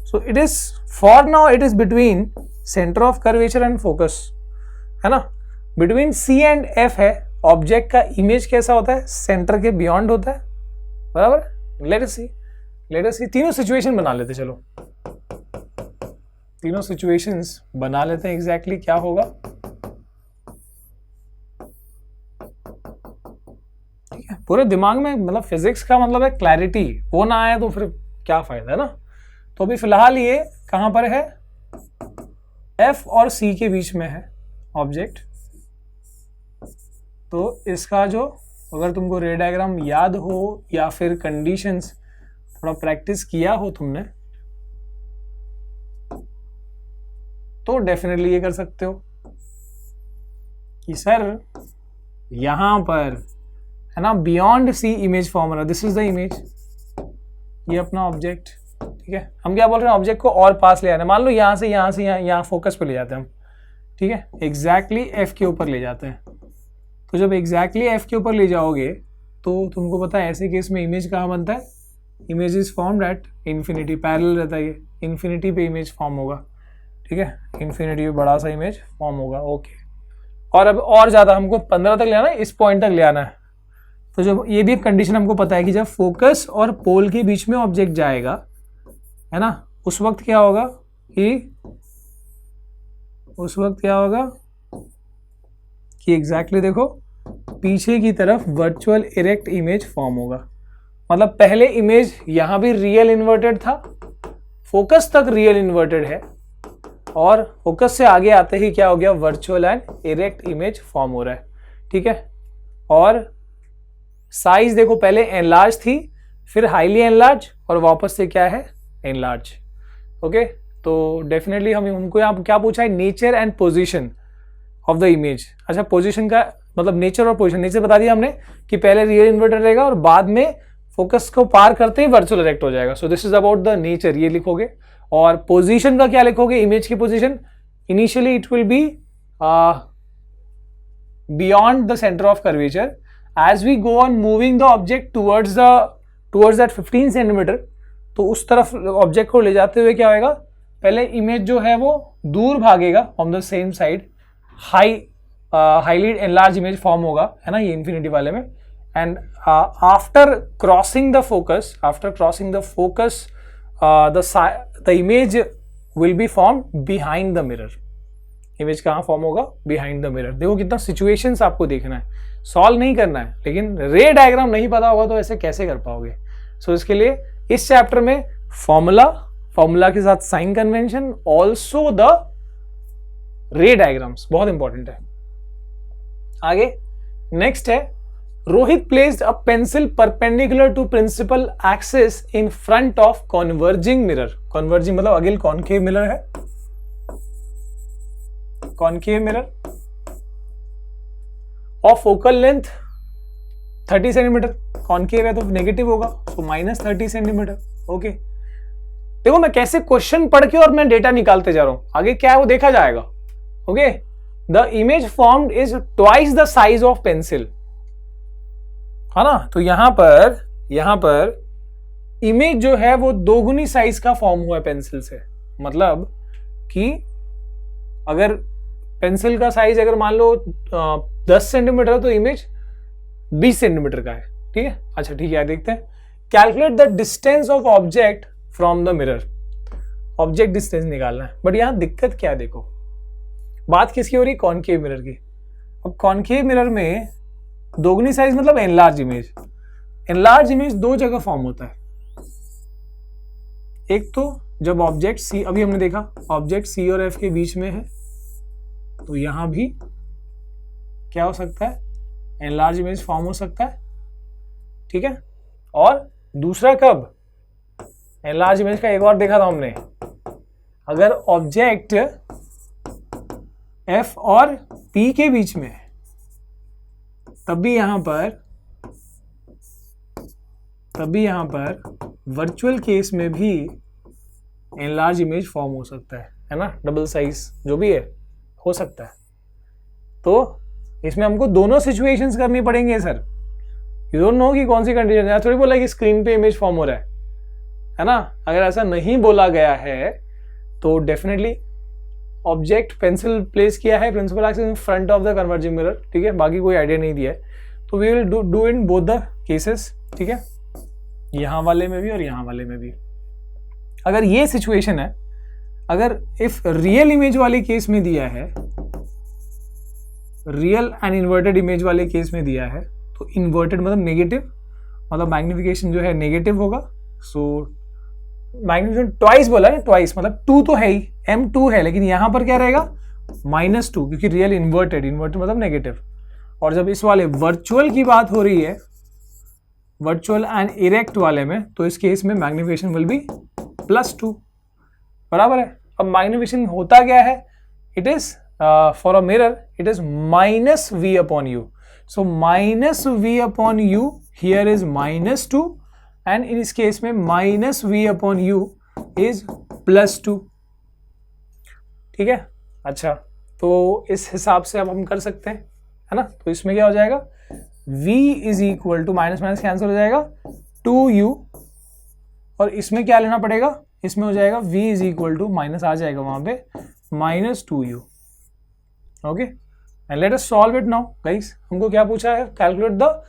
सो it is for now it is between centre of curvature and focus, है ना, बिटवीन सी एंड एफ है। ऑब्जेक्ट का इमेज कैसा होता है, सेंटर के बियॉन्ड होता है, बराबर। लेट अस सी तीनों सिचुएशन बना लेते, चलो तीनों सिचुएशंस बना लेते हैं, एग्जैक्टली क्या होगा, ठीक है। पूरे दिमाग में, मतलब फिजिक्स का मतलब है क्लैरिटी, वो ना आए तो फिर क्या फायदा है ना। तो अभी फिलहाल ये कहां पर है, एफ और सी के बीच में है ऑब्जेक्ट। तो इसका जो, अगर तुमको रे डायग्राम याद हो या फिर कंडीशंस थोड़ा प्रैक्टिस किया हो तुमने, तो डेफिनेटली ये कर सकते हो कि सर यहां पर है ना, बियॉन्ड सी इमेज फॉर्म रहा, दिस इज द इमेज, ये अपना ऑब्जेक्ट, ठीक है। हम क्या बोल रहे हैं, ऑब्जेक्ट को और पास ले आना है, मान लो यहां से यहाँ फोकस पे ले जाते हैं हम, ठीक है, एग्जैक्टली एफ के ऊपर ले जाते हैं। तो जब एग्जैक्टली एफ के ऊपर ले जाओगे तो तुमको पता है ऐसे केस में इमेज कहाँ बनता है, image is formed at infinity, parallel रहता है ये, इन्फिनिटी पे इमेज फॉर्म होगा, ठीक है, इन्फिनिटी पे बड़ा सा इमेज फॉर्म होगा। ओके, और अब और ज़्यादा हमको 15 तक ले आना है, इस पॉइंट तक ले आना है। तो जब ये भी एक कंडीशन हमको पता है कि जब फोकस और पोल के बीच में ऑब्जेक्ट जाएगा, है ना, उस वक्त क्या होगा कि एग्जैक्टली देखो पीछे की तरफ वर्चुअल इरेक्ट इमेज फॉर्म होगा। मतलब पहले इमेज यहां भी रियल इन्वर्टेड था, फोकस तक रियल इन्वर्टेड है, और फोकस से आगे आते ही क्या हो गया, virtual and erect image form हो रहा है, ठीक है। और साइज देखो पहले एनलार्ज थी, फिर हाईली एनलार्ज और वापस से क्या है, एनलार्ज। ओके, तो डेफिनेटली हम उनको यहाँ क्या पूछा है, nature and position of the image. अच्छा, पोजीशन का मतलब नेचर और पोजीशन, नेचर बता दिया हमने कि पहले रियल इन्वर्टेड रहेगा और बाद में फोकस को पार करते ही वर्चुअल इरेक्ट हो जाएगा। So this is about the nature, ये लिखोगे। और पोजीशन का क्या लिखोगे, इमेज की position initially it will be beyond the centre of curvature, as we go on moving the object towards that 15 centimetre, तो उस तरफ ऑब्जेक्ट को ले जाते हुए क्या होगा, पहले इमेज जो है वो दूर भागेगा on the same side, highly enlarge image form होगा, है ना, ये इन्फिनिटी वाले में। And after crossing the focus the image will be form behind the mirror. Image कहाँ फॉर्म होगा, बिहाइंड द मिरर। देखो कितना सिचुएशंस आपको देखना है, सॉल्व नहीं करना है, लेकिन रे डायग्राम नहीं पता होगा तो ऐसे कैसे कर पाओगे। सो इसके लिए इस चैप्टर में फॉर्मूला के साथ sign convention, also the ray diagrams बहुत इंपॉर्टेंट है। आगे नेक्स्ट है, Rohit placed a pencil perpendicular to principal axis in front of converging mirror. Converging मतलब अगेन कॉनकेव मिरर है, concave mirror of focal length 30 centimetre. Concave है तो negative होगा, तो -30 सेंटीमीटर। ओके, देखो मैं कैसे क्वेश्चन पढ़ के और मैं डेटा निकालते जा रहा हूं, आगे क्या है वो देखा जाएगा। Okay, the image formed is twice the size of pencil, है ना। तो यहां पर इमेज जो है वो दोगुनी साइज का फॉर्म हुआ है पेंसिल से। मतलब कि अगर पेंसिल का साइज अगर मान लो 10 सेंटीमीटर तो इमेज 20 सेंटीमीटर का है, ठीक है। अच्छा ठीक है, देखते हैं। Calculate the distance of object from the mirror. Object distance निकालना है, बट यहां दिक्कत क्या है, देखो बात किसकी हो रही, कॉनकेव मिरर की। अब कॉनकेव मिरर में दोगुनी साइज मतलब एनलार्ज इमेज। एनलार्ज इमेज दो जगह फॉर्म होता है, एक तो जब ऑब्जेक्ट सी, अभी हमने देखा ऑब्जेक्ट सी और एफ के बीच में है, तो यहां भी क्या हो सकता है, एनलार्ज इमेज फॉर्म हो सकता है, ठीक है। और दूसरा कब, एनलार्ज इमेज का एक और देखा था हमने, अगर ऑब्जेक्ट एफ और पी के बीच में है, तब भी यहां पर वर्चुअल केस में भी एनलार्ज इमेज फॉर्म हो सकता है ना, डबल साइज जो भी है हो सकता है। तो इसमें हमको दोनों सिचुएशंस करनी पड़ेंगे सर। यू डोंट नो कि कौन सी कंडीशन है, थोड़ी बोला कि स्क्रीन पे इमेज फॉर्म हो रहा है ना। अगर ऐसा नहीं बोला गया है तो डेफिनेटली ऑब्जेक्ट पेंसिल प्लेस किया है principal axis in front of the converging mirror, ठीक है, बाकी कोई आइडिया नहीं दिया है। तो we will do in both the cases, ठीक है, यहां वाले में भी और यहां वाले में भी। अगर ये सिचुएशन है, अगर इफ रियल इमेज वाले केस में दिया है, रियल एंड इन्वर्टेड इमेज वाले केस में दिया है, तो इन्वर्टेड मतलब नेगेटिव, मतलब मैग्निफिकेशन जो है नेगेटिव होगा। सो मैग्निफिकेशन ट्वाइस बोला है, ट्वाइस मतलब 2 तो है ही, M2 है, लेकिन यहां पर क्या रहेगा -2, क्योंकि रियल इन्वर्टेड मतलब नेगेटिव। और जब इस वाले वर्चुअल की बात हो रही है, वर्चुअल एंड इरेक्ट वाले में, तो इस केस में मैग्निफिकेशन विल बी +2, बराबर है। अब मैग्निफिकेशन होता क्या है, it is for a mirror it is -V/U। So -V/U here is -2 and in इस केस में -V/U इज +2, ठीक है। अच्छा, तो इस हिसाब से अब हम कर सकते हैं, है ना। तो इसमें क्या हो जाएगा, V is equal to minus minus cancel हो जाएगा 2U, और इसमें क्या लेना पड़ेगा, इसमें हो जाएगा V is equal to minus आ जाएगा वहां पे -2U। Okay, and let us solve it now guys. हमको क्या पूछा है, कैलकुलेट द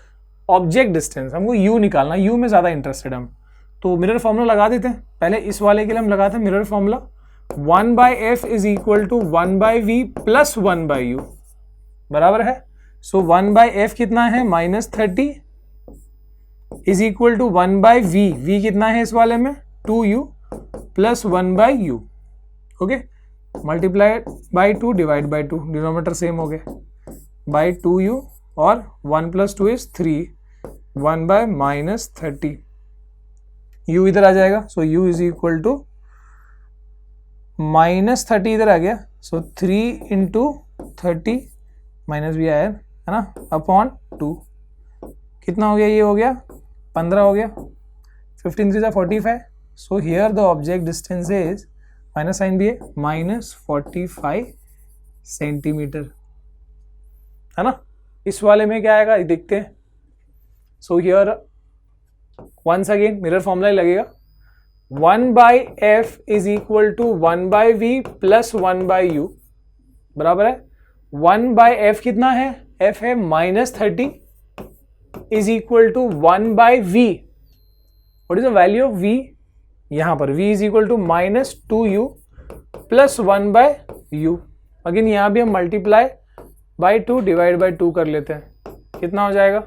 ऑब्जेक्ट डिस्टेंस, हमको U निकालना, U में ज्यादा इंटरेस्टेड हम। तो मिरर फॉर्मूला लगा देते हैं, पहले इस वाले के लिए हम लगाते हैं mirror formula, 1/f is equal to 1/v plus 1/u, बराबर है। सो 1/f कितना है, -30 is equal to 1/v, v कितना है इस वाले में 2u plus 1/u। Okay, multiply by 2 divide by 2, denominator same हो गए, बाई 2u और 1 + 2 इज 3, 1/-30। u इधर आ जाएगा, सो u इज इक्वल टू -30 इधर आ गया, सो 3 इंटू 30 माइनस भी आया है ना, अपॉन 2। कितना हो गया, ये हो गया 15 हो गया, 15 3 45। So here the object distance is, minus sign भी है, -45 सेंटीमीटर, है ना। इस वाले में क्या आएगा देखते हैं। So here once again mirror formula लगेगा, 1/f is equal to 1/v plus 1/u बराबर है 1/f कितना है, f है -30 is equal to 1/v। What is the value of v, यहां पर v is equal to -2u plus 1/u। Again यहां भी हम मल्टीप्लाई बाई 2 डिवाइड बाई 2 कर लेते हैं, कितना हो जाएगा,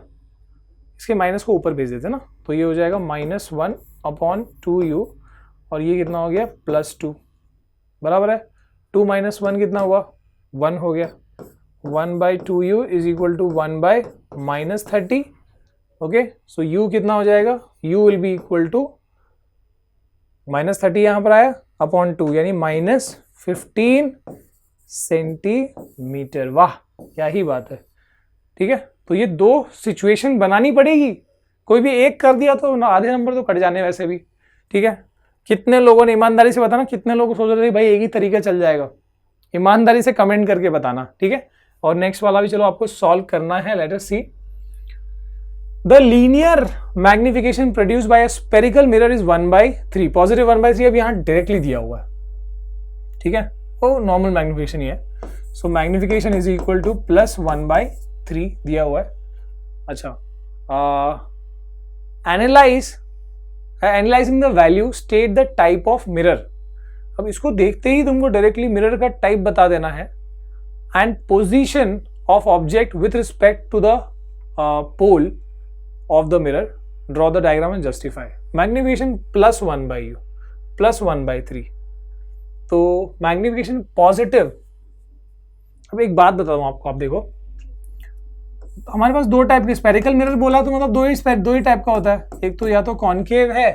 इसके माइनस को ऊपर भेज देते हैं ना, तो ये हो जाएगा -1/2u और ये कितना हो गया +2 बराबर है 2 - 1 कितना हुआ 1 हो गया, 1/2u is equal to 1/-30। Okay, so u कितना हो जाएगा, u will be equal to -30 यहां पर आया अपॉन 2 यानी -15 सेंटीमीटर। वाह क्या ही बात है, ठीक है। तो ये दो सिचुएशन बनानी पड़ेगी, कोई भी एक कर दिया तो आधे नंबर तो कट जाने वैसे भी, ठीक है। कितने लोगों ने ईमानदारी से बताना, कितने लोग सोच रहे थे भाई एक ही तरीका चल जाएगा, ईमानदारी से कमेंट करके बताना, ठीक है। और नेक्स्ट वाला भी चलो आपको सॉल्व करना है। Let us see, the linear magnification produce by a spherical mirror is 1/3, positive 1/3 अब यहां डायरेक्टली दिया हुआ है, ठीक है, वो नॉर्मल मैग्निफिकेशन ही है। सो मैग्निफिकेशन इज इक्वल टू +1/3 दिया हुआ है। अच्छा, analysing the value state the type of mirror. अब इसको देखते ही तुमको डायरेक्टली मिरर का टाइप बता देना है and position of object with respect to the pole of the mirror, draw the diagram and justify. Magnification +1/u +1/3, तो मैग्निफिकेशन पॉजिटिव। अब एक बात बताता हूं आपको, आप देखो हमारे पास दो टाइप के स्फेरिकल मिरर बोला तो मतलब दो ही टाइप का होता है, एक तो या तो कॉनकेव है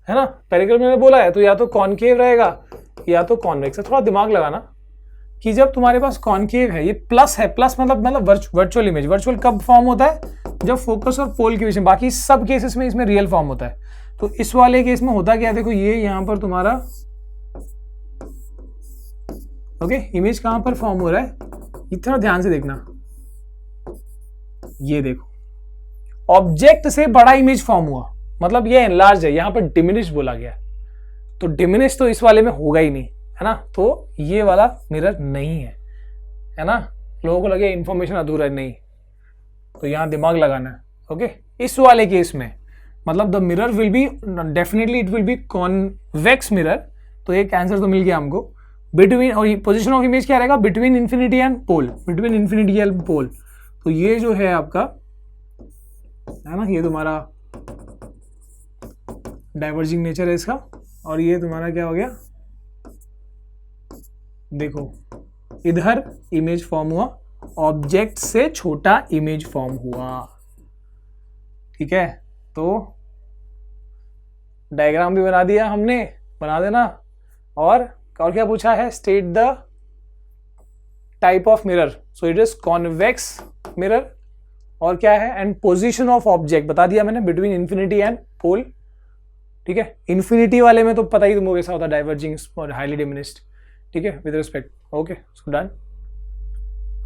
ना, स्फेरिकल मिरर बोला है तो या तो कॉनकेव रहेगा या तो कॉन्वेक्स है। थोड़ा दिमाग लगाना कि जब तुम्हारे पास कॉनकेव है, ये प्लस है, प्लस मतलब वर्चुअल इमेज, वर्चुअल कब फॉर्म होता है जब फोकस और पोल के बीच में, बाकी सब केसेस में इसमें रियल फॉर्म होता है। तो इस वाले केस में होता क्या, देखो ये यहां पर तुम्हारा ओके इमेज कहां पर फॉर्म हो रहा है, इतना ध्यान से देखना, ये देखो ऑब्जेक्ट से बड़ा इमेज फॉर्म हुआ, मतलब ये एनलार्ज है, यहां पर डिमिनिश बोला गया, तो डिमिनिश तो इस वाले में होगा ही नहीं, है ना, तो ये वाला मिरर नहीं है ना। लोगों को लगे इंफॉर्मेशन अधूरा है, नहीं, तो यहां दिमाग लगाना है। ओके, इस वाले केस में मतलब the mirror will be definitely it will B convex mirror, तो एक आंसर तो मिल गया हमको। बिटवीन, और पोजीशन ऑफ इमेज क्या रहेगा, between infinity and pole, between infinity and pole, तो ये जो है आपका है ना, ये तुम्हारा डाइवर्जिंग नेचर है इसका, और ये तुम्हारा क्या हो गया, देखो इधर इमेज फॉर्म हुआ, ऑब्जेक्ट से छोटा इमेज फॉर्म हुआ, ठीक है। तो डायग्राम भी बना दिया हमने, बना देना। और क्या पूछा है, state the type of mirror, so it is convex mirror, और क्या है, एंड पोजीशन ऑफ ऑब्जेक्ट बता दिया मैंने, बिटवीन इंफिनिटी एंड पोल, ठीक है। इंफिनिटी वाले में तो पता ही तुमको कैसा होता है, डाइवर्जिंग और हाईली डिमिनिश्ड, ठीक है, with respect. Okay, so done.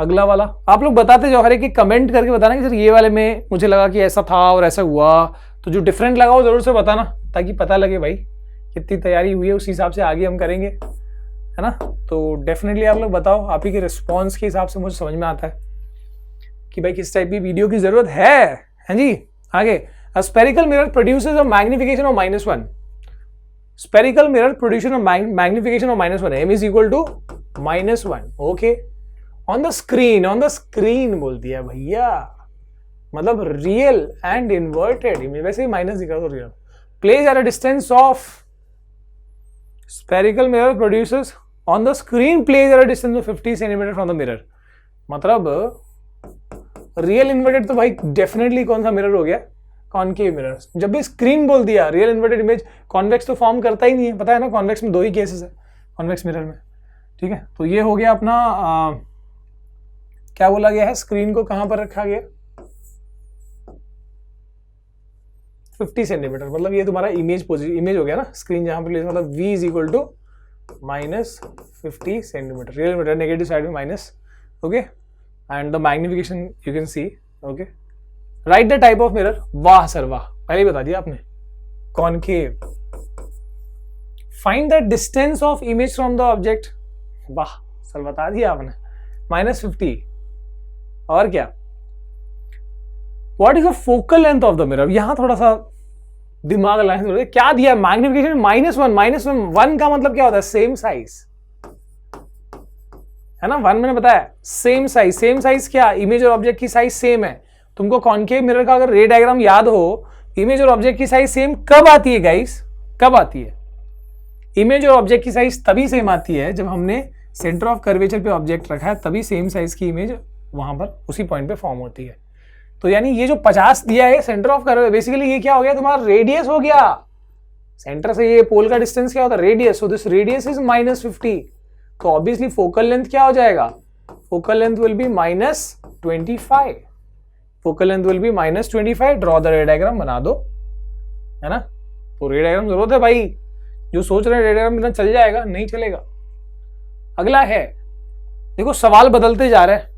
अगला वाला आप लोग बताते जाओ, हर एक कमेंट करके बताना कि सर ये वाले में मुझे लगा कि ऐसा था और ऐसा हुआ, तो जो डिफरेंट लगा वो जरूर से बताना, ताकि पता लगे भाई कितनी तैयारी हुई है, उस हिसाब से आगे हम करेंगे, है ना। तो डेफिनेटली आप लोग बताओ, आप ही के रिस्पॉन्स के हिसाब से मुझे समझ में आता है कि भाई किस टाइप की वीडियो की जरूरत है जी। आगे, a spherical mirror produces a magnification of -1, spherical mirror produce a magnification of -1, m is equal to -1। Okay, on the screen बोल दिया भैया, मतलब रियल एंड इन्वर्टेड इमेज, वैसे ही माइनस दिखा तो real, place at a distance of, spherical mirror produces on the screen place at a distance of 50 centimetre from the mirror. मतलब real inverted तो भाई डेफिनेटली कौन सा मिरर हो गया, कॉनकेव मिरर। जब भी स्क्रीन बोल दिया, रियल इन्वर्टेड इमेज कॉन्वेक्स तो फॉर्म करता ही नहीं है, पता है ना, कॉन्वेक्स में 2 ही केसेस है कॉन्वेक्स मिरर में, ठीक है। तो ये हो गया अपना क्या बोला गया है, स्क्रीन को कहां पर रखा गया, 50 सेंटीमीटर, मतलब ये तुम्हारा इमेज हो गया ना, स्क्रीन जहां पर प्लेस, मतलब v is equal to -50 centimetre, real metre negative side में minus, okay, and the magnification you can see, okay. Right the type of mirror, वाह सर वाह, पहले ही बता दिया आपने, concave. Find the distance of image from the object, वाह sir बता दिया आपने, -50, और क्या, what is the focal length of the mirror, यहां थोड़ा सा दिमाग लगाएं, क्या दिया, मैग्निफिकेशन -1 का मतलब क्या होता है, सेम साइज है ना, 1 मैंने बताया, सेम साइज क्या, इमेज और ऑब्जेक्ट की साइज सेम है। तुमको कॉनकेव मिरर का अगर रे डायग्राम याद हो, इमेज और ऑब्जेक्ट की साइज सेम कब आती है गाइस, कब आती है, इमेज और ऑब्जेक्ट की साइज तभी सेम आती है जब हमने सेंटर ऑफ कर्वेचर पे ऑब्जेक्ट रखा है, तभी सेम साइज की इमेज वहां पर उसी पॉइंट पे फॉर्म होती है। तो यानी ये जो 50 दिया है सेंटर ऑफ कर्वेचर, बेसिकली ये क्या हो गया, तुम्हारा रेडियस हो गया, सेंटर से ये पोल का डिस्टेंस क्या होता है, radius, so this radius is -50, तो ऑब्वियसली फोकल लेंथ क्या हो जाएगा, focal length will be -25, focal length will be -25, draw the रे डायग्राम, बना दो, है ना। तो रे डायग्राम जरूरत है भाई, जो सोच रहे हैं रे डायग्राम बिना चल जाएगा, नहीं चलेगा। अगला है, देखो सवाल बदलते जा रहे हैं,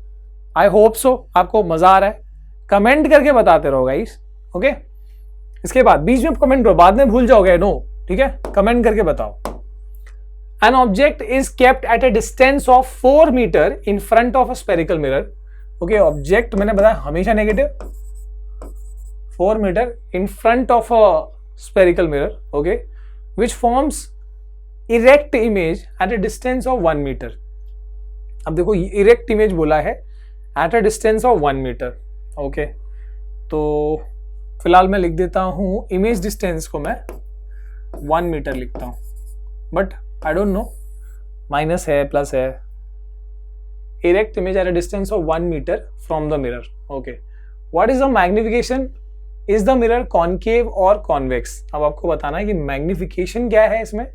आई होप सो आपको मजा आ रहा है, कमेंट करके बताते रहो गाइस, ओके। इसके बाद बीच में कमेंट करो, बाद में भूल जाओगे, नो, ठीक है, कमेंट करके बताओ। An object is kept at a distance of 4 meter in front of a spherical mirror. Okay, object मैंने बताया हमेशा negative, 4 meter in front of a spherical mirror, okay, which forms erect image at a distance of 1 meter. अब देखो erect image बोला है at a distance of 1 meter, okay, तो फिलहाल मैं लिख देता हूँ image distance को मैं 1 meter लिखता हूँ, but I don't know, minus है प्लस है, erect image at a distance of 1 meter from the mirror, okay, what is the magnification, is the mirror concave और convex, अब आपको बताना है कि मैग्निफिकेशन क्या है इसमें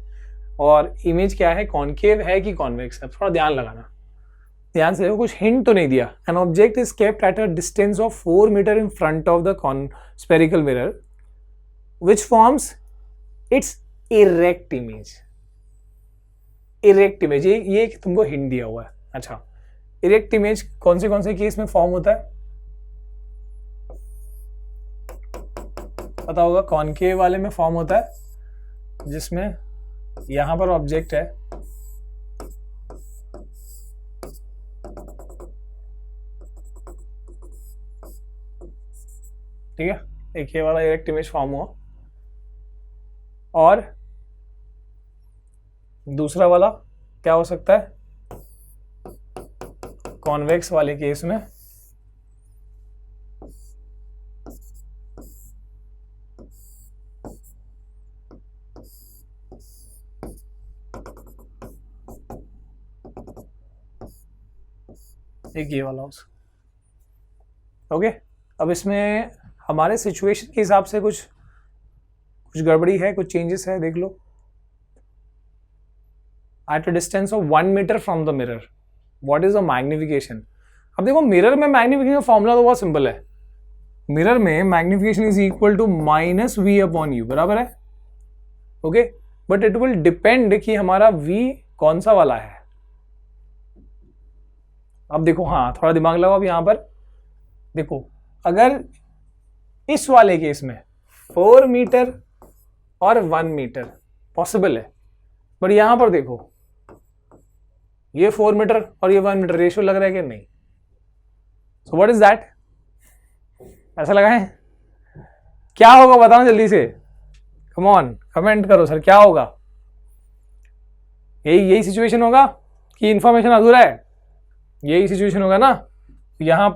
और इमेज क्या है, कॉनकेव है कि कॉन्वेक्स है, थोड़ा ध्यान लगाना, ध्यान से, कुछ हिंट तो नहीं दिया। An object is kept at a distance of 4 meter in front of the spherical mirror which forms its erect image, erect image, ये तुमको हिंट दिया हुआ है। अच्छा, इरेक्ट इमेज कौन से केस में फॉर्म होता है, पता होगा, कॉनकेव वाले में फॉर्म होता है, जिसमें यहां पर ऑब्जेक्ट है, ठीक है, एक ये वाला इरेक्ट इमेज फॉर्म हुआ, और दूसरा वाला क्या हो सकता है, कॉन्वेक्स वाले केस में एक ये वाला ओके। अब इसमें हमारे सिचुएशन के हिसाब से कुछ गड़बड़ी है, कुछ चेंजेस है, देख लो। At a distance of 1 meter from the mirror, what is the magnification? अब देखो मिरर में मैग्निफिकेशन का फॉर्मूला तो बहुत सिंपल है, मिरर में magnification is equal to -v upon u, बराबर है, okay, but it will depend कि हमारा v कौन सा वाला है। अब देखो, हाँ थोड़ा दिमाग लगाओ, अब यहां पर देखो, अगर इस वाले केस में 4 मीटर और 1 मीटर पॉसिबल है, बट यहां पर देखो ये 4 मीटर और ये 1 मीटर रेशियो लग रहा है कि नहीं, सो व्हाट इज दैट, ऐसा लगा है, क्या होगा बताओ जल्दी से, कम ऑन कमेंट करो सर, क्या होगा, यही सिचुएशन होगा कि इंफॉर्मेशन अधूरा है, यही सिचुएशन होगा ना। यहां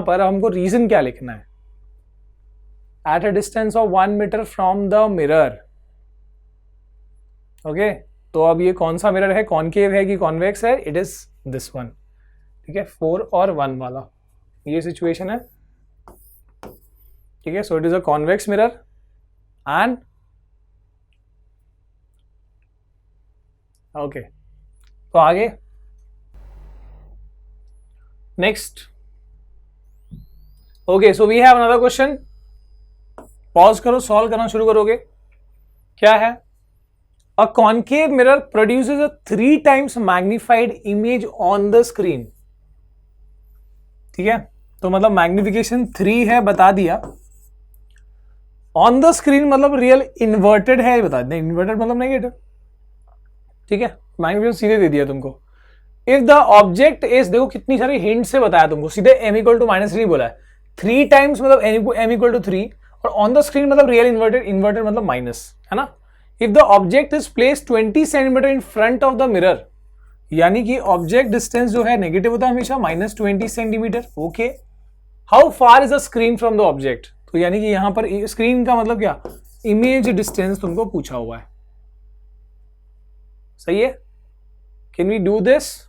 पर हमको रीजन क्या लिखना है, at a distance of 1 metre from the mirror, okay, तो अब ये कौन सा मिरर है, कॉनकेव है कि कॉन्वेक्स है, इट इज दिस वन, ठीक है, 4 और 1 वाला, ये सिचुएशन है। ठीक है, so it is a convex mirror and okay, तो आगे next. Okay, so we have another question, pause करो, सॉल्व करना शुरू करोगे। क्या है? A concave mirror produces a 3 times magnified image on the screen. ठीक है, तो मतलब मैग्निफिकेशन 3 है बता दिया, ऑन द स्क्रीन मतलब रियल इन्वर्टेड है बता दें, इन्वर्टेड मतलब नेगेटिव। ठीक है, मैग्निफिकेशन सीधे दे दिया तुमको। इफ द ऑब्जेक्ट इज, देखो कितनी सारी हिंट से बताया तुमको, सीधे m = -3 बोला है, 3 times मतलब m = 3, और ऑन द स्क्रीन मतलब रियल इन्वर्टेड, इन्वर्टेड मतलब माइनस, है ना। If the object is place 20 centimetre in front of the mirror, यानी कि ऑब्जेक्ट डिस्टेंस जो है नेगेटिव होता है हमेशा, -20 centimetre. Okay, how far is the screen from the object, तो यानी कि यहां पर स्क्रीन का मतलब क्या, इमेज डिस्टेंस तुमको पूछा हुआ है। सही है, कैन वी डू दिस,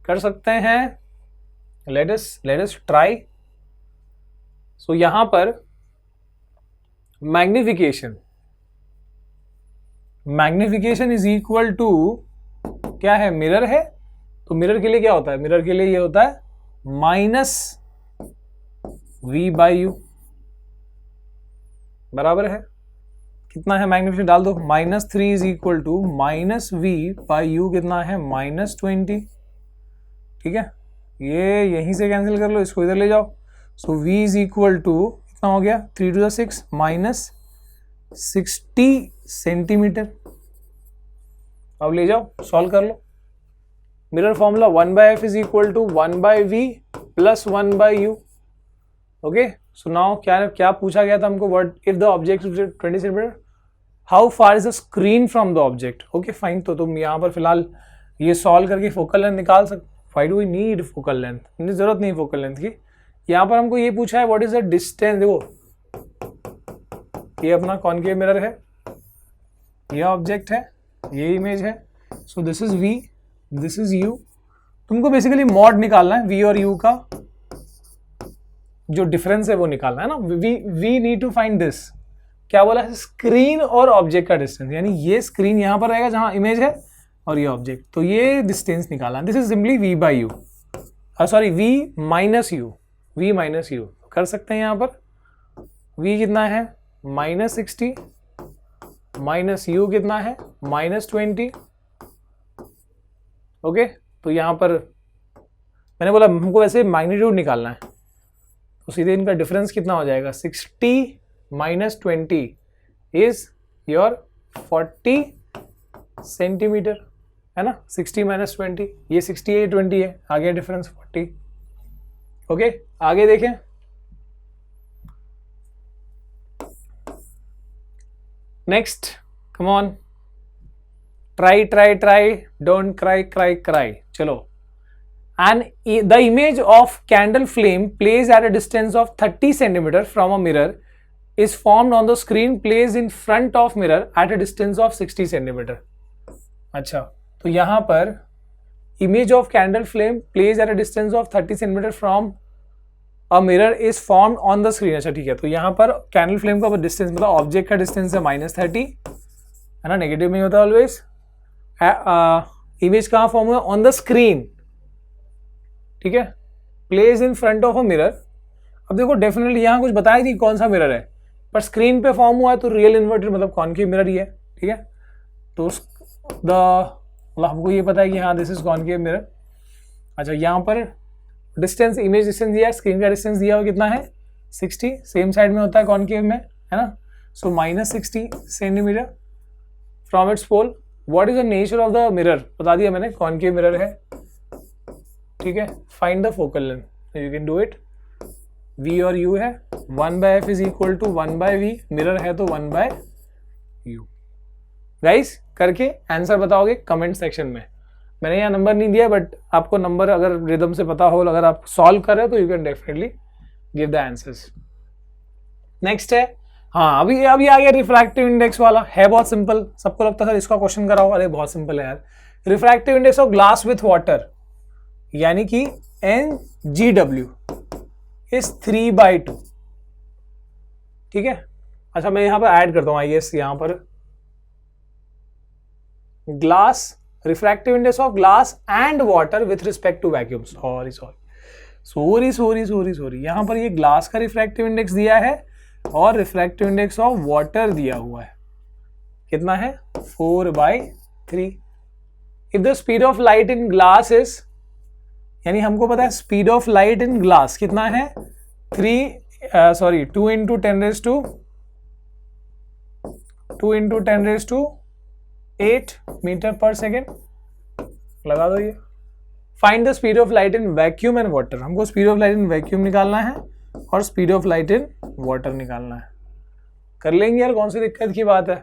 कर सकते हैं, लेट अस ट्राई। सो यहां पर मैग्निफिकेशन इज इक्वल टू क्या है, मिरर है, तो मिरर के लिए क्या होता है, मिरर के लिए ये होता है -v/u, बराबर है कितना है, मैग्निफिकेशन डाल दो, -3 इज इक्वल टू -v/u, कितना है, -20। ठीक है, ये यहीं से कैंसिल कर लो, इसको इधर ले जाओ। सो v इज इक्वल टू कितना हो गया, 3 to the 6 -60 सेंटीमीटर। अब ले जाओ, सॉल्व कर लो। Mirror formula 1/f is equal to 1/v plus 1/u। Okay, so now क्या पूछा गया था हमको, what if the object 20 centimetre, how far is the screen from the object. Okay fine, तो तुम यहाँ पर फिलहाल ये सॉल्व करके फोकल लेंथ निकाल सकते। Why do we need focal length, जरूरत नहीं फोकल लेंथ की। यहाँ पर हमको ये पूछा है व्हाट इज द डिस्टेंस, देखो ये अपना कॉन्केव मिरर है, ये ऑब्जेक्ट है, ये इमेज है, so this is v, this is u। तुमको बेसिकली मॉड निकालना है, v और u का जो डिफरेंस है वो निकालना है ना। We need to find this, क्या बोला है, स्क्रीन और ऑब्जेक्ट का डिस्टेंस, यानी ये स्क्रीन यहां पर रहेगा जहां इमेज है और ये ऑब्जेक्ट, तो ये डिस्टेंस निकालना। This is simply v/u, sorry v-u, v-u कर सकते हैं। यहां पर v कितना है, -60, -u कितना है, -20। ओके, तो यहां पर मैंने बोला हमको वैसे मैग्नीट्यूड निकालना है, तो सीधे इनका डिफरेंस कितना हो जाएगा, 60 - 20 इज योर 40 सेंटीमीटर, है ना। 60 - 20, ये 60 है, 20 है, आगे डिफरेंस 40। ओके, आगे देखें। Next, come on, try, don't cry. चलो, and the image of candle flame placed at a distance of 30 centimeter from a mirror is formed on the screen placed in front of mirror at a distance of 60 centimeter। अच्छा, तो यहां पर image of candle flame placed at a distance of 30 centimeter from a mirror is formed on the screen। अच्छा ठीक है, तो यहां पर candle flame का डिस्टेंस मतलब ऑब्जेक्ट का डिस्टेंस है -30, है ना, नेगेटिव में होता है ऑलवेज। इमेज कहाँ फॉर्म हुआ, ऑन द स्क्रीन, ठीक है, place in front of a mirror. अब देखो डेफिनेटली यहाँ कुछ बताया नहीं कौन सा मिरर है, पर स्क्रीन पे फॉर्म हुआ है तो रियल इन्वर्टेड मतलब कॉन्केव मिरर ही है। ठीक है, तो मतलब हमको ये पता है कि हाँ दिस इज कॉन्केव मिरर। अच्छा, यहाँ पर डिस्टेंस, इमेज डिस्टेंस दिया है, स्क्रीन का डिस्टेंस दिया हुआ कितना है, 60, सेम साइड में होता है कॉन्केव में, है ना। So -60 centimetre from its pole. What is the nature of the mirror, बता दिया मैंने, कॉन्केव मिरर है। ठीक है, find the focal length, you can do it. v और u है, 1/f is equal to 1/v, mirror है तो 1/u। गाइस, करके आंसर बताओगे कमेंट सेक्शन में। मैंने यहाँ नंबर नहीं दिया, बट आपको नंबर अगर रिदम से पता हो, अगर आप सॉल्व कर रहे हो तो you can definitely give the answers. Next है, हाँ अभी आ गया रिफ्रैक्टिव इंडेक्स वाला, है बहुत सिंपल। सबको लगता है सर इसका क्वेश्चन कराओ, अरे बहुत सिंपल है यार। Refractive index of glass with water, यानी कि NGW इज 3/2। ठीक है। अच्छा मैं यहाँ पर ऐड करता हूँ आई गेस, यहाँ पर glass, refractive index of glass and water with respect to vacuum. Sorry, यहाँ पर ये ग्लास का रिफ्रैक्टिव इंडेक्स दिया है और रिफ्रैक्टिव इंडेक्स ऑफ वाटर दिया हुआ है, कितना है 4/3। If the speed of light in glass is, यानी हमको पता है speed of light in glass कितना है 2 × 10⁸ मीटर पर सेकेंड, लगा दो ये। Find the speed of light in vacuum and water, हमको speed of light in vacuum निकालना है और speed of light in water निकालना है। कर लेंगे यार, कौन सी दिक्कत की बात है।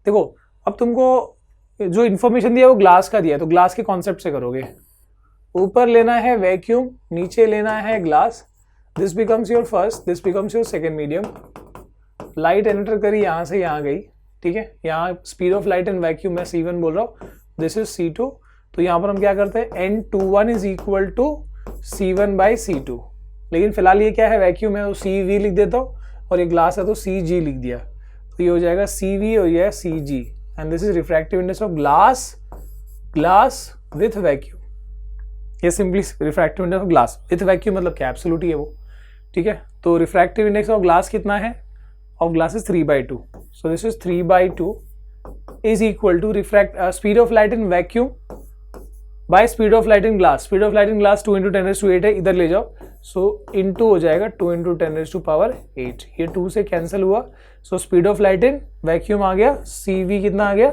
देखो अब तुमको जो इन्फॉर्मेशन दिया वो ग्लास का दिया है, तो ग्लास के कॉन्सेप्ट से करोगे। ऊपर लेना है वैक्यूम, नीचे लेना है glass, this becomes your first, this becomes your second medium. Light enter करी यहाँ से यहाँ गई, ठीक है। यहाँ speed of light in vacuum मैं C1 बोल रहा हूँ, दिस इज C2। तो यहाँ पर हम क्या करते हैं N21 is equal to C1/C2, लेकिन फिलहाल ये क्या है वैक्यूम है तो CV लिख देता हूँ, और ये ग्लास है तो CG लिख दिया, तो ये हो जाएगा CV और ये CG, and this is refractive index of glass with vacuum. ये simply refractive index of glass with vacuum मतलब क्या एब्सोल्यूट ही है वो, ठीक है। तो रिफ्रैक्टिव इंडेक्स ऑफ ग्लास कितना है, of glass is 3/2, so this is 3/2 is equal to speed of light in vacuum by speed of light in glass. Speed of light in glass 2 × 10⁸ है, इधर ले जाओ, सो इनटू हो जाएगा 2 × 10⁸, ये 2 से कैंसिल हुआ, so speed of light in vacuum आ गया CV कितना आ गया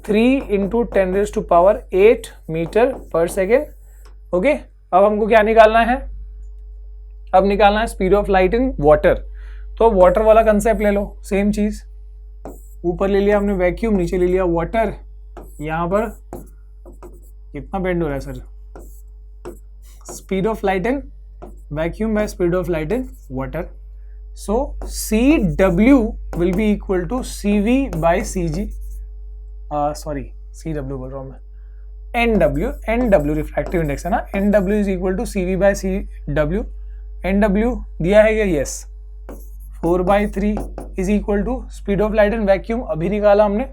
3 × 10⁸ मीटर पर सेकेंड। ओके, अब हमको क्या निकालना है, अब निकालना है speed of light in water. तो वाटर वाला कंसेप्ट ले लो, सेम चीज, ऊपर ले लिया हमने वैक्यूम, नीचे ले लिया वाटर। यहाँ पर कितना बेंड हो रहा है sir, speed of light in vacuum by speed of light in water, so CW will be equal to CV/CG, sorry CW बोल रहा हूँ मैं, NW रिफ्रैक्टिव इंडेक्स है ना, NW is equal to CV/CW। NW दिया है क्या, yes, 4/3 is equal to speed of light in vacuum अभी निकाला हमने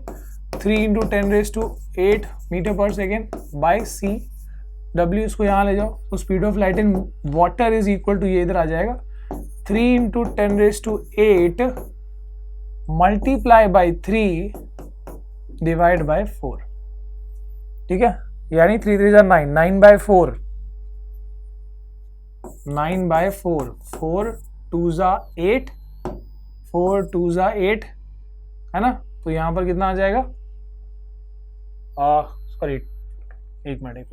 3 × 10⁸ मीटर पर सेकेंड बाय CW, इसको यहाँ ले जाओ, तो speed of light in water is equal to ये इधर आ जाएगा 3 × 10⁸ मल्टीप्लाई बाय 3 डिवाइड बाय 4, ठीक है, यानी 3 × 3 = 9, 9/4, 9/4, 4 2 8, 4 2 8 है ना। तो यहाँ पर कितना आ जाएगा, सॉरी एक मिनट,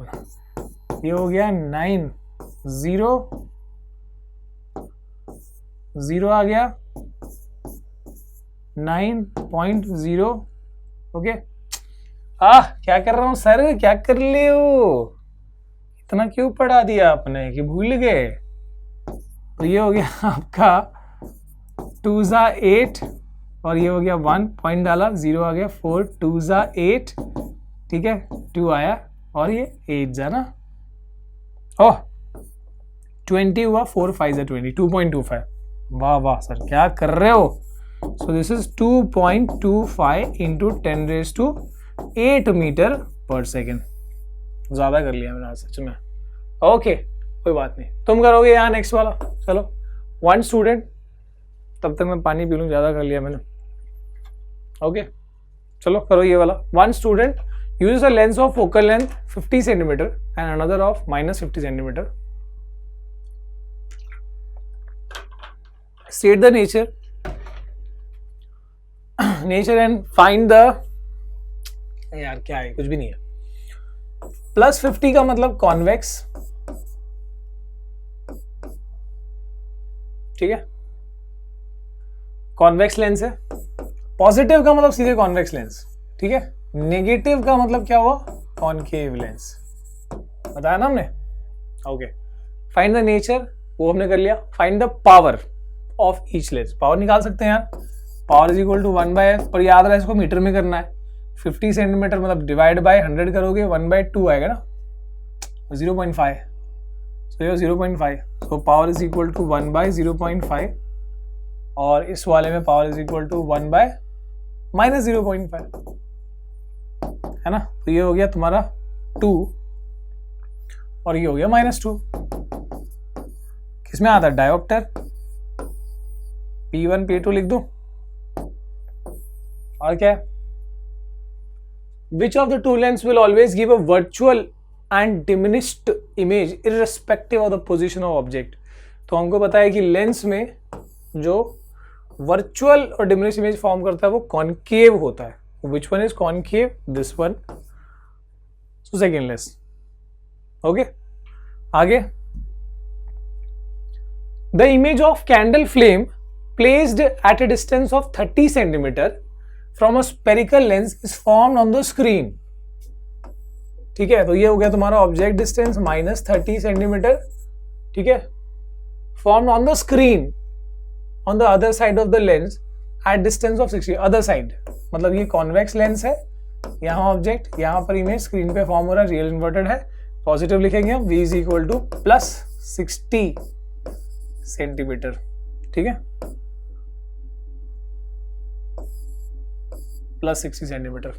ये हो गया 9, 0 आ गया 9.0। ओके, क्या कर रहा हूँ सर, क्या कर ले हो, इतना क्यों पढ़ा दिया आपने कि भूल गए। तो ये हो गया आपका 2 8 और ये हो गया 1 पॉइंट डाला, 0 आ गया, 4 2 8, ठीक है, 2 आया और ये 8 जा ना, ओह 20 हुआ, 4 5 20, 2.25। वाह वाह सर क्या कर रहे हो। सो दिस इज 2.25 × 10⁸ मीटर पर सेकेंड, ज्यादा कर लिया मैंने सच में। ओके कोई बात नहीं, तुम करोगे यहाँ नेक्स्ट वाला। चलो 1 स्टूडेंट, तब तक मैं पानी पी लूँ, ज्यादा कर लिया मैंने। ओके चलो करो ये वाला। 1 student uses a lens of focal length 50 cm and another of -50 cm. State the nature and find the, यार क्या है, कुछ भी नहीं है। +50 का मतलब कॉन्वेक्स, ठीक है, कॉन्वेक्स लेंस है। पॉजिटिव का मतलब सीधे कॉन्वेक्स लेंस, ठीक है। नेगेटिव का मतलब क्या हुआ, कॉनकेव लेंस, बताया ना हमने। ओके, फाइंड द नेचर, वो हमने कर लिया। Find the power of each lens, power निकाल सकते हैं यार, power is equal to 1/f, पर याद रहा इसको मीटर में करना है। 50 सेंटीमीटर मतलब डिवाइड बाय 100 करोगे 1/2 आएगा ना, 0.5, सो ये 0.5, so power is equal to 1/0.5 और इस वाले में power is equal to 1 by minus 0.5, है ना। तो ये हो गया तुम्हारा 2 और ये हो गया -2। किसमें आता है? डायोप्टर। P1 P2 लिख दूं और क्या है? Which of the two lens will always give a virtual and diminished image irrespective of the position of object? तो हमको पता है कि लेंस में जो वर्चुअल और डिमिनिश इमेज फॉर्म करता है वो कॉनकेव होता है। Which one is concave? This one. So second lens. Okay. आगे, the image of candle flame placed at a distance of 30 centimeter from a spherical lens is formed on the screen. ठीक है, तो ये हो गया तुम्हारा ऑब्जेक्ट डिस्टेंस -30 सेंटीमीटर, ठीक है, formed on the screen on the other side of the lens at distance of 60, other side, मतलब ये कॉन्वेक्स लेंस है, यहाँ ऑब्जेक्ट, यहाँ पर इमेज स्क्रीन पे फॉर्म हो रहा है, रियल इन्वर्टेड है, पॉजिटिव लिखेंगे हम, v is equal to +60 centimetre, ठीक है, +60 सेंटीमीटर।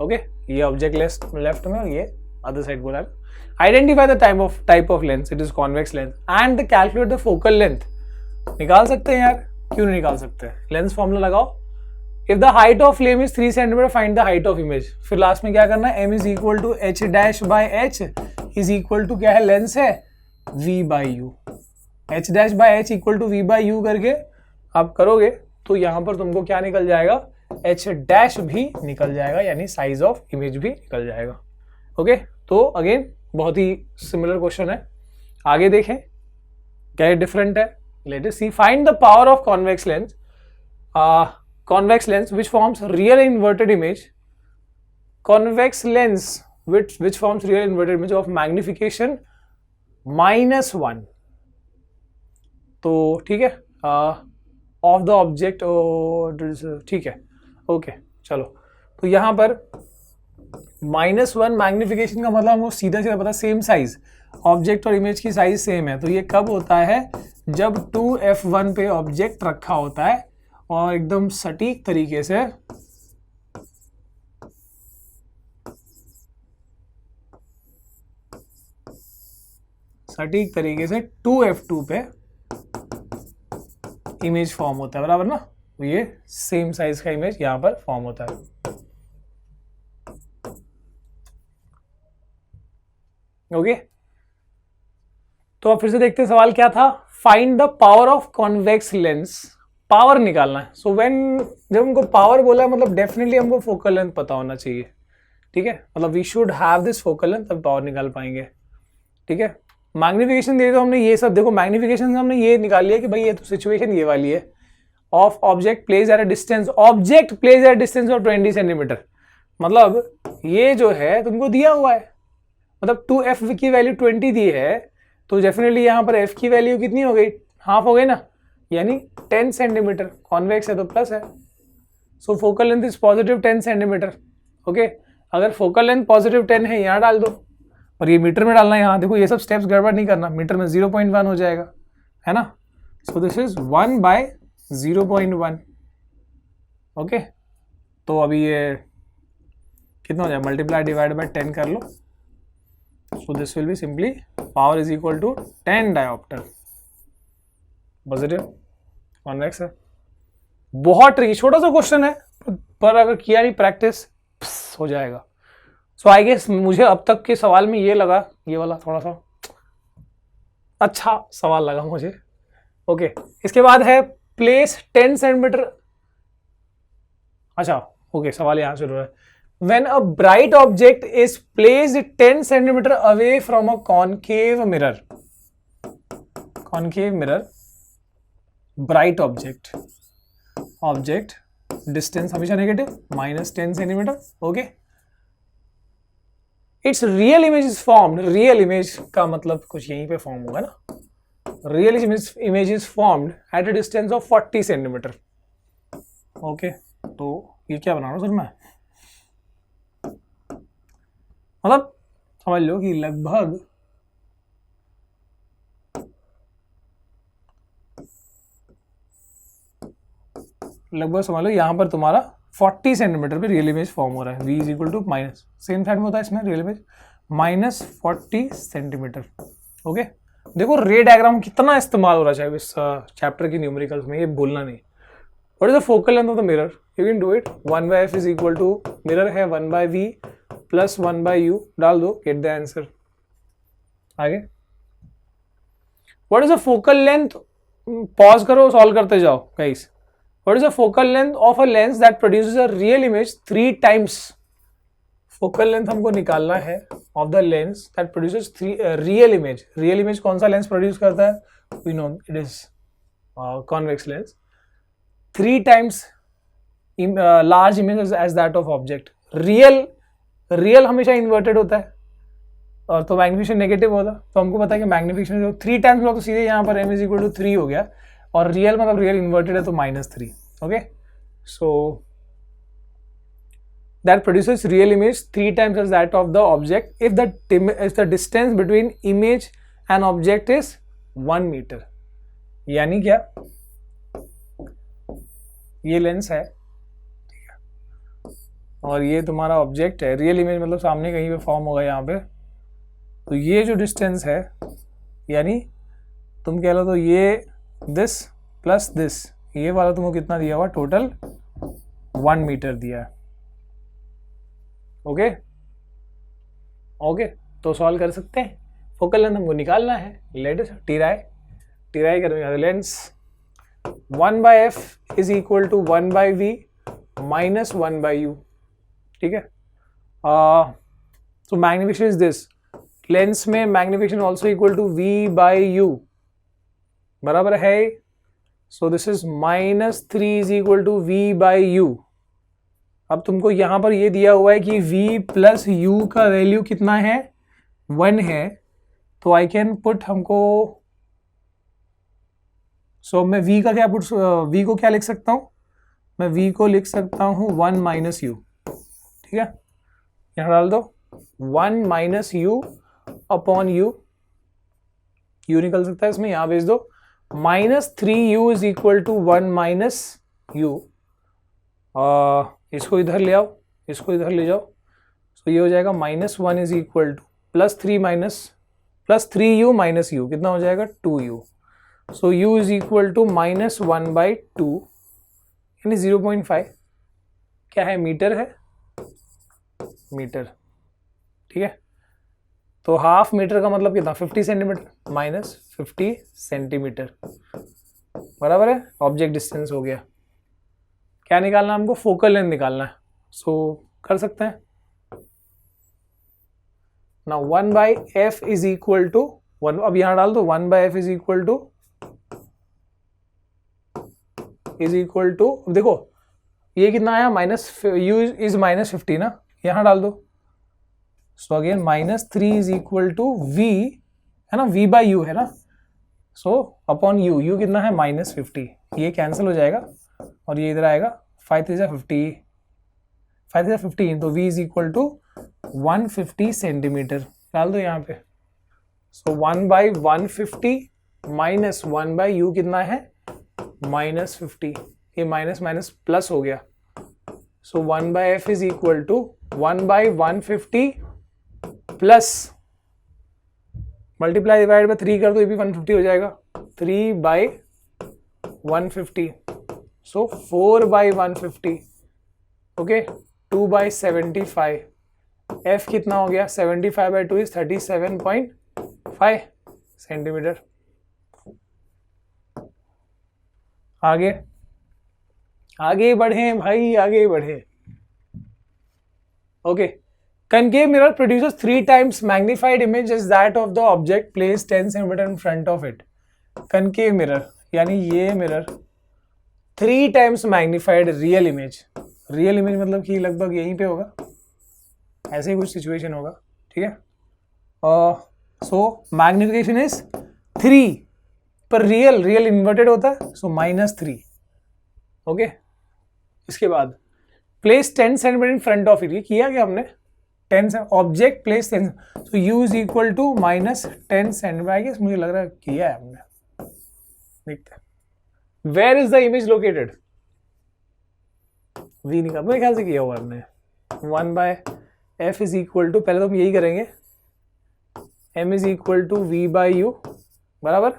ओके, ये ऑब्जेक्ट लेफ्ट में और ये अदर साइड बोला है। Identify the type of lens, it is convex lens and calculate the focal length. निकाल सकते हैं यार, क्यों नहीं निकाल सकते? लेंस फॉर्मूला लगाओ, if the height of flame is 3 centimetre find the height of image. फिर लास्ट में क्या करना है? m is equal to h dash by h is equal to क्या है? लेंस है v by u. h dash by h equal to v by u करके आप करोगे तो यहां पर तुमको क्या निकल जाएगा? h डैश भी निकल जाएगा, यानी साइज ऑफ इमेज भी निकल जाएगा। ओके, तो अगेन बहुत ही सिमिलर क्वेश्चन है। आगे देखें क्या डिफरेंट है। Let us see, find the power of convex lens, convex lens which forms real inverted image, convex lens which forms real inverted image of magnification -1, तो ठीक है, ऑफ द ऑब्जेक्ट, ठीक है, ओके, चलो, तो यहां पर -1 मैग्निफिकेशन का मतलब हमको सीधा सीधा पता, सेम साइज, ऑब्जेक्ट और इमेज की साइज सेम है। तो ये कब होता है? जब 2f1 पे ऑब्जेक्ट रखा होता है और एकदम सटीक तरीके से सटीक तरीके से 2f2 पे इमेज फॉर्म होता है, बराबर ना। तो ये सेम साइज का इमेज यहां पर फॉर्म होता है। ओके, तो अब फिर से देखते हैं सवाल क्या था। Find the power of convex lens, power निकालना है। सो व्हेन, जब हमको पावर बोला है मतलब डेफिनेटली हमको फोकल लेंथ पता होना चाहिए, ठीक है, मतलब we should have this focal length, तब पावर निकाल पाएंगे, ठीक है। मैग्निफिकेशन दे तो हमने ये सब, देखो मैग्निफिकेशन हमने ये निकाल लिया कि भाई ये तो सिचुएशन ये वाली है, of object place at a distance, object place at distance of 20 centimetre, मतलब ये जो है तुमको दिया हुआ है, मतलब 2f की वैल्यू 20 दी है, तो डेफिनेटली यहाँ पर f की वैल्यू कितनी हो गई? हाफ हो गई ना, यानी 10 सेंटीमीटर, कॉन्वेक्स है तो प्लस है। So focal length is positive 10 centimetre. Okay, अगर फोकल लेंथ पॉजिटिव 10 है यहाँ डाल दो, और ये मीटर में डालना है यहाँ, देखो ये सब स्टेप्स गड़बड़ नहीं करना, मीटर में 0.1 हो जाएगा, है ना। So this is 1 by 0.1। Okay, तो अभी ये कितना हो जाए? मल्टीप्लाई डिवाइड बाय 10 कर लो। So this will be simply power is equal to 10 dioptre. Positive convex है, बहुत ट्रिकी, छोटा सा क्वेश्चन है, पर अगर किया नहीं प्रैक्टिस हो जाएगा। सो आई गेस मुझे अब तक के सवाल में ये लगा, ये वाला थोड़ा सा अच्छा सवाल लगा मुझे। ओके, इसके बाद है प्लेस 10 सेंटीमीटर। अच्छा, ओके, सवाल यहाँ शुरू है। When a bright object is placed 10 centimeter away from a concave mirror, bright object distance हमेशा negative, -10 centimetre. Okay, it's real image is formed, real image का मतलब कुछ यहीं पे फॉर्म होगा ना, real image is formed at a distance of 40 centimetre. Okay, तो ये क्या बना रहा हूं सर मैं, मतलब समझ लो कि लगभग लगभग समझ लो यहाँ पर तुम्हारा 40 सेंटीमीटर पे रियल इमेज फॉर्म हो रहा है। v is equal to minus, same side में होता है इसमें real image, minus 40 centimetre. Okay, देखो रे डायग्राम कितना इस्तेमाल हो रहा है इस चैप्टर की न्यूमेरिकल्स में, ये भूलना नहीं। What is the focal length of the mirror? You can do it. 1/f is equal to, mirror है 1/v प्लस 1/u, डाल दो, गेट द आंसर। आगे what is the focal length, pause करो, सॉल्व करते जाओ guys. What is the focal length of a lens that produces a real image 3 times? Focal length हमको निकालना है of the lens that produces real image. Real image कौन सा lens produce करता है? We know it is convex lens. 3 times large image as that of object. Real हमेशा inverted होता है और तो मैग्निफिकेशन नेगेटिव होता, तो हमको पता है कि मैग्निफिकेशन जो 3 टाइम्स होगा तो सीधे यहाँ पर m इज इक्वल टू 3 हो गया, और रियल मतलब रियल इन्वर्टेड है तो -3। Okay, so that produces real image 3 times as that of the object if the distance between image and object is 1 meter। यानी क्या, ये लेंस है और ये तुम्हारा ऑब्जेक्ट है, रियल इमेज मतलब सामने कहीं पे फॉर्म होगा यहाँ पे, तो ये जो डिस्टेंस है, यानी तुम कह लो तो ये दिस प्लस दिस, ये वाला तुमको कितना दिया हुआ, टोटल 1 मीटर दिया है। ओके ओके, तो सॉल्व कर सकते हैं। फोकल लेंथ हमको निकालना है, लेट अस टिराई करेंगे। Lens 1/f is equal to 1/v minus 1/u, ठीक है। तो मैग्निफिकेशन इज दिस, लेंस में magnification also equal to v/u, बराबर है। So this is -3 is equal to v/u। अब तुमको यहां पर ये दिया हुआ है कि v प्लस u का वैल्यू कितना है, 1 है, तो आई कैन पुट हमको, सो मैं v का क्या पुट, v को क्या लिख सकता हूं, मैं v को लिख सकता हूं 1 माइनस u, ठीक है। यहां डाल दो 1 minus u upon u, u निकल सकता है इसमें, यहां भेज दो। -3u is equal to 1 minus u, इसको इधर ले आओ, इसको इधर ले जाओ, तो ये हो जाएगा -1 is equal to +3u minus u, कितना हो जाएगा 2u। So u is equal to -1/2 यानी 0.5, क्या है, मीटर है, मीटर, ठीक है। तो हाफ मीटर का मतलब कितना, 50 सेंटीमीटर, -50 सेंटीमीटर, बराबर है। ऑब्जेक्ट डिस्टेंस हो गया। क्या निकालना है हमको, फोकल लेंथ निकालना है। सो कर सकते हैं ना, 1/f इज इक्वल टू 1, अब यहां डाल दो 1/f इज इक्वल टू, देखो ये कितना आया, u इज -50 ना, यहां डाल दो। So again -3 is equal to v, है ना, v/u है ना, सो अपॉन u कितना है, -50, ये कैंसिल हो जाएगा और ये इधर आएगा 5 3 50, 5 3 15, तो v is equal to 150 centimetre, डाल दो यहाँ पे। सो 1/150 माइनस 1/u कितना है, -50, ये माइनस माइनस प्लस हो गया। So 1/f is equal to 1/150 plus multiply divide by 3 कर दो, ये भी 150 हो जाएगा, 3/150, सो 4/150, ओके, 2/75, f कितना हो गया, 75/2 इज 37.5 सेंटीमीटर। आगे बढ़े भाई, आगे बढ़े। Okay, concave mirror produces 3 times magnified image as that of the object placed 10 cm in front of it। concave mirror यानी ये mirror 3 times magnified real image मतलब कि लगभग यहीं पे होगा, ऐसे ही कुछ सिचुएशन होगा, ठीक है। सो मैग्निफिकेशन इज 3, पर रियल इन्वर्टेड होता है, सो -3, ओके। इसके बाद place 10 centimetre in front of it, ये किया क्या हमने, 10 object place 10, so u is equal to -10 centimetre, I guess मुझे लग रहा है किया है हमने, देखते हैं। Where is the image located, we निकाल, मेरे ख्याल से किया हुआ हमने। 1/f इज इक्वल टू, पहले तो हम यही करेंगे, m is equal to v/u बराबर,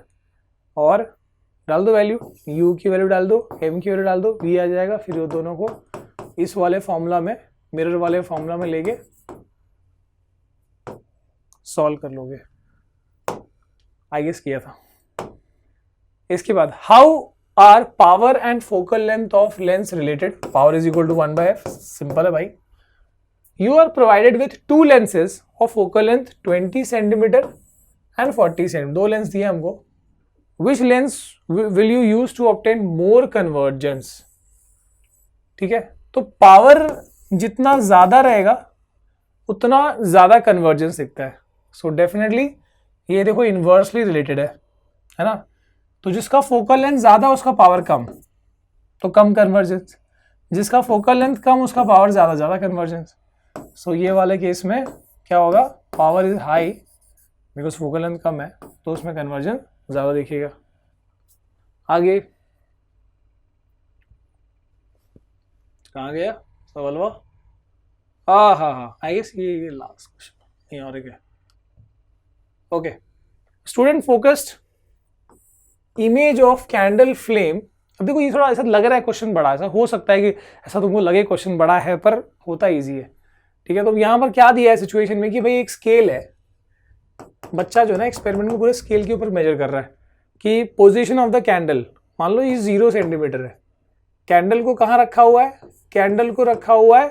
और डाल दो वैल्यू, u की वैल्यू डाल दो, m की वैल्यू डाल दो, v आ जाएगा। फिर वो दोनों को इस वाले फॉर्मूला में, मिरर वाले फॉर्मूला में लेके सॉल्व कर लोगे। आई गेस किया था। इसके बाद how are power and focal length of lens related? Power is equal to 1/f, simple है भाई। You are provided with 2 lenses of focal length 20 centimetre and 40 centimetre, 2 lens दिए हमको। Which lens will you use to obtain more convergence? ठीक है, तो power जितना ज्यादा रहेगा उतना ज्यादा कन्वर्जेंस दिखता है। सो डेफिनेटली ये देखो इनवर्सली रिलेटेड है ना। तो जिसका फोकल लेंथ ज्यादा उसका पावर कम, तो कम कन्वर्जेंस। जिसका फोकल लेंथ कम उसका पावर ज्यादा, ज्यादा कन्वर्जेंस। सो ये वाले केस में क्या होगा, power is high because focal length कम है, तो उसमें कन्वर्जन ज्यादा दिखेगा। आगे कहाँ गया सवाल? हाँ, आई गेस ये लास्ट क्वेश्चन, ये और एक है। Okay, student focused image of candle flame. अब देखो ये थोड़ा ऐसा लग रहा है क्वेश्चन बड़ा, ऐसा हो सकता है कि ऐसा तुमको लगे क्वेश्चन बड़ा है, पर होता इजी है। ठीक है, तो यहाँ पर क्या दिया है सिचुएशन में कि भाई एक स्केल है, बच्चा जो है ना एक्सपेरिमेंट को पूरे स्केल के ऊपर मेजर कर रहा है कि पोजीशन ऑफ द कैंडल, मान लो ये 0 सेंटीमीटर है। कैंडल को कहाँ रखा हुआ है? कैंडल को रखा हुआ है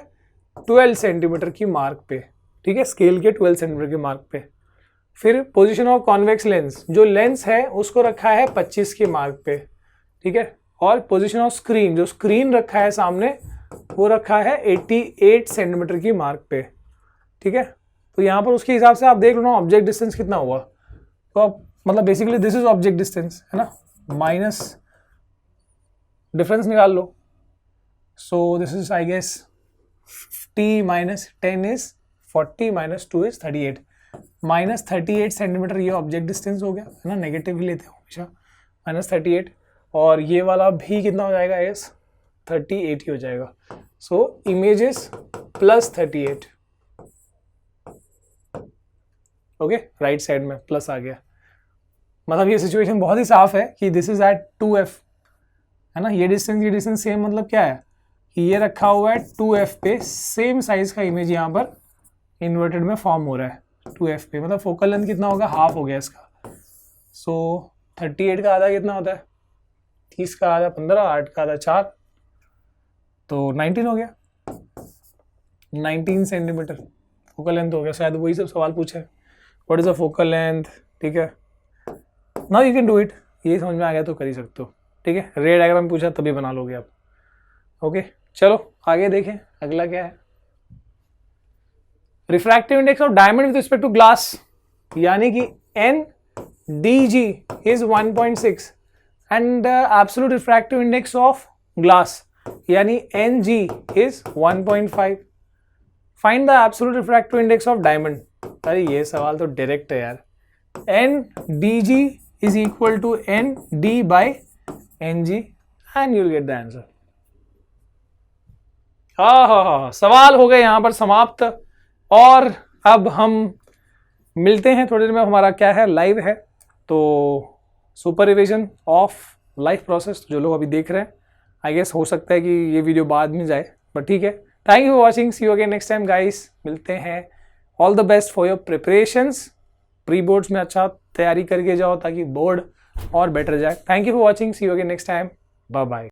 12 सेंटीमीटर की मार्क पे। ठीक है, स्केल के 12 सेंटीमीटर के मार्क पे। फिर पोजीशन ऑफ कॉन्वेक्स लेंस, जो लेंस है उसको रखा है 25 के मार्क पे। ठीक है, और पोजीशन ऑफ स्क्रीन, जो स्क्रीन रखा है सामने वो रखा है 88 सेंटीमीटर की मार्क पे। ठीक है, तो यहाँ पर उसके हिसाब से आप देख लो ना ऑब्जेक्ट डिस्टेंस कितना हुआ। तो आप मतलब basically this is object distance है ना, माइनस डिफरेंस निकाल लो। So this is I guess t minus 10 is 40 minus 2 is 38, minus 38 centimetre ये ऑब्जेक्ट डिस्टेंस हो गया है ना, नेगेटिव ही लेते हो हमेशा, माइनस 38। और ये वाला भी कितना हो जाएगा? एस 38 ही हो जाएगा। So image is plus 38। Okay, right side में प्लस आ गया। मतलब ये सिचुएशन बहुत ही साफ है कि दिस इज एट 2f है ना। ये डिस्टेंस सेम, मतलब क्या है कि ये रखा हुआ है 2f पे, सेम साइज का इमेज यहाँ पर इन्वर्टेड में फॉर्म हो रहा है 2f पे। मतलब फोकल लेंथ कितना होगा? हाफ हो गया इसका। सो 38 का आधा कितना होता है? 30 का आधा 15, 8 का आधा 4, तो 19 हो गया। 19 सेंटीमीटर फोकल लेंथ हो गया। शायद वही सब सवाल पूछे, what is a focal length. ठीक है, now you can do it. ये समझ में आ गया तो कर ही सकते हो। ठीक है, रे डायग्राम पूछा तभी बना लोगे आप। ओके, चलो आगे देखें अगला क्या है। Refractive index of diamond with respect to glass, यानी कि NDG is 1.6 and absolute refractive index of glass यानी NG is 1.5। Find the absolute refractive index of diamond. अरे ये सवाल तो डायरेक्ट है यार। NDG is equal to ND by NG and you will get the answer. हाँ, सवाल हो गए यहाँ पर समाप्त। और अब हम मिलते हैं थोड़ी देर में, हमारा क्या है लाइव है, तो super revision of life process जो लोग अभी देख रहे हैं, आई गेस हो सकता है कि ये वीडियो बाद में जाए, बट ठीक है। Thank you for watching, see you again next time guys, मिलते हैं। All the best for your preparations, pre boards में अच्छा तैयारी करके जाओ ताकि बोर्ड और बेटर जाए। Thank you for watching, see you again next time, bye bye.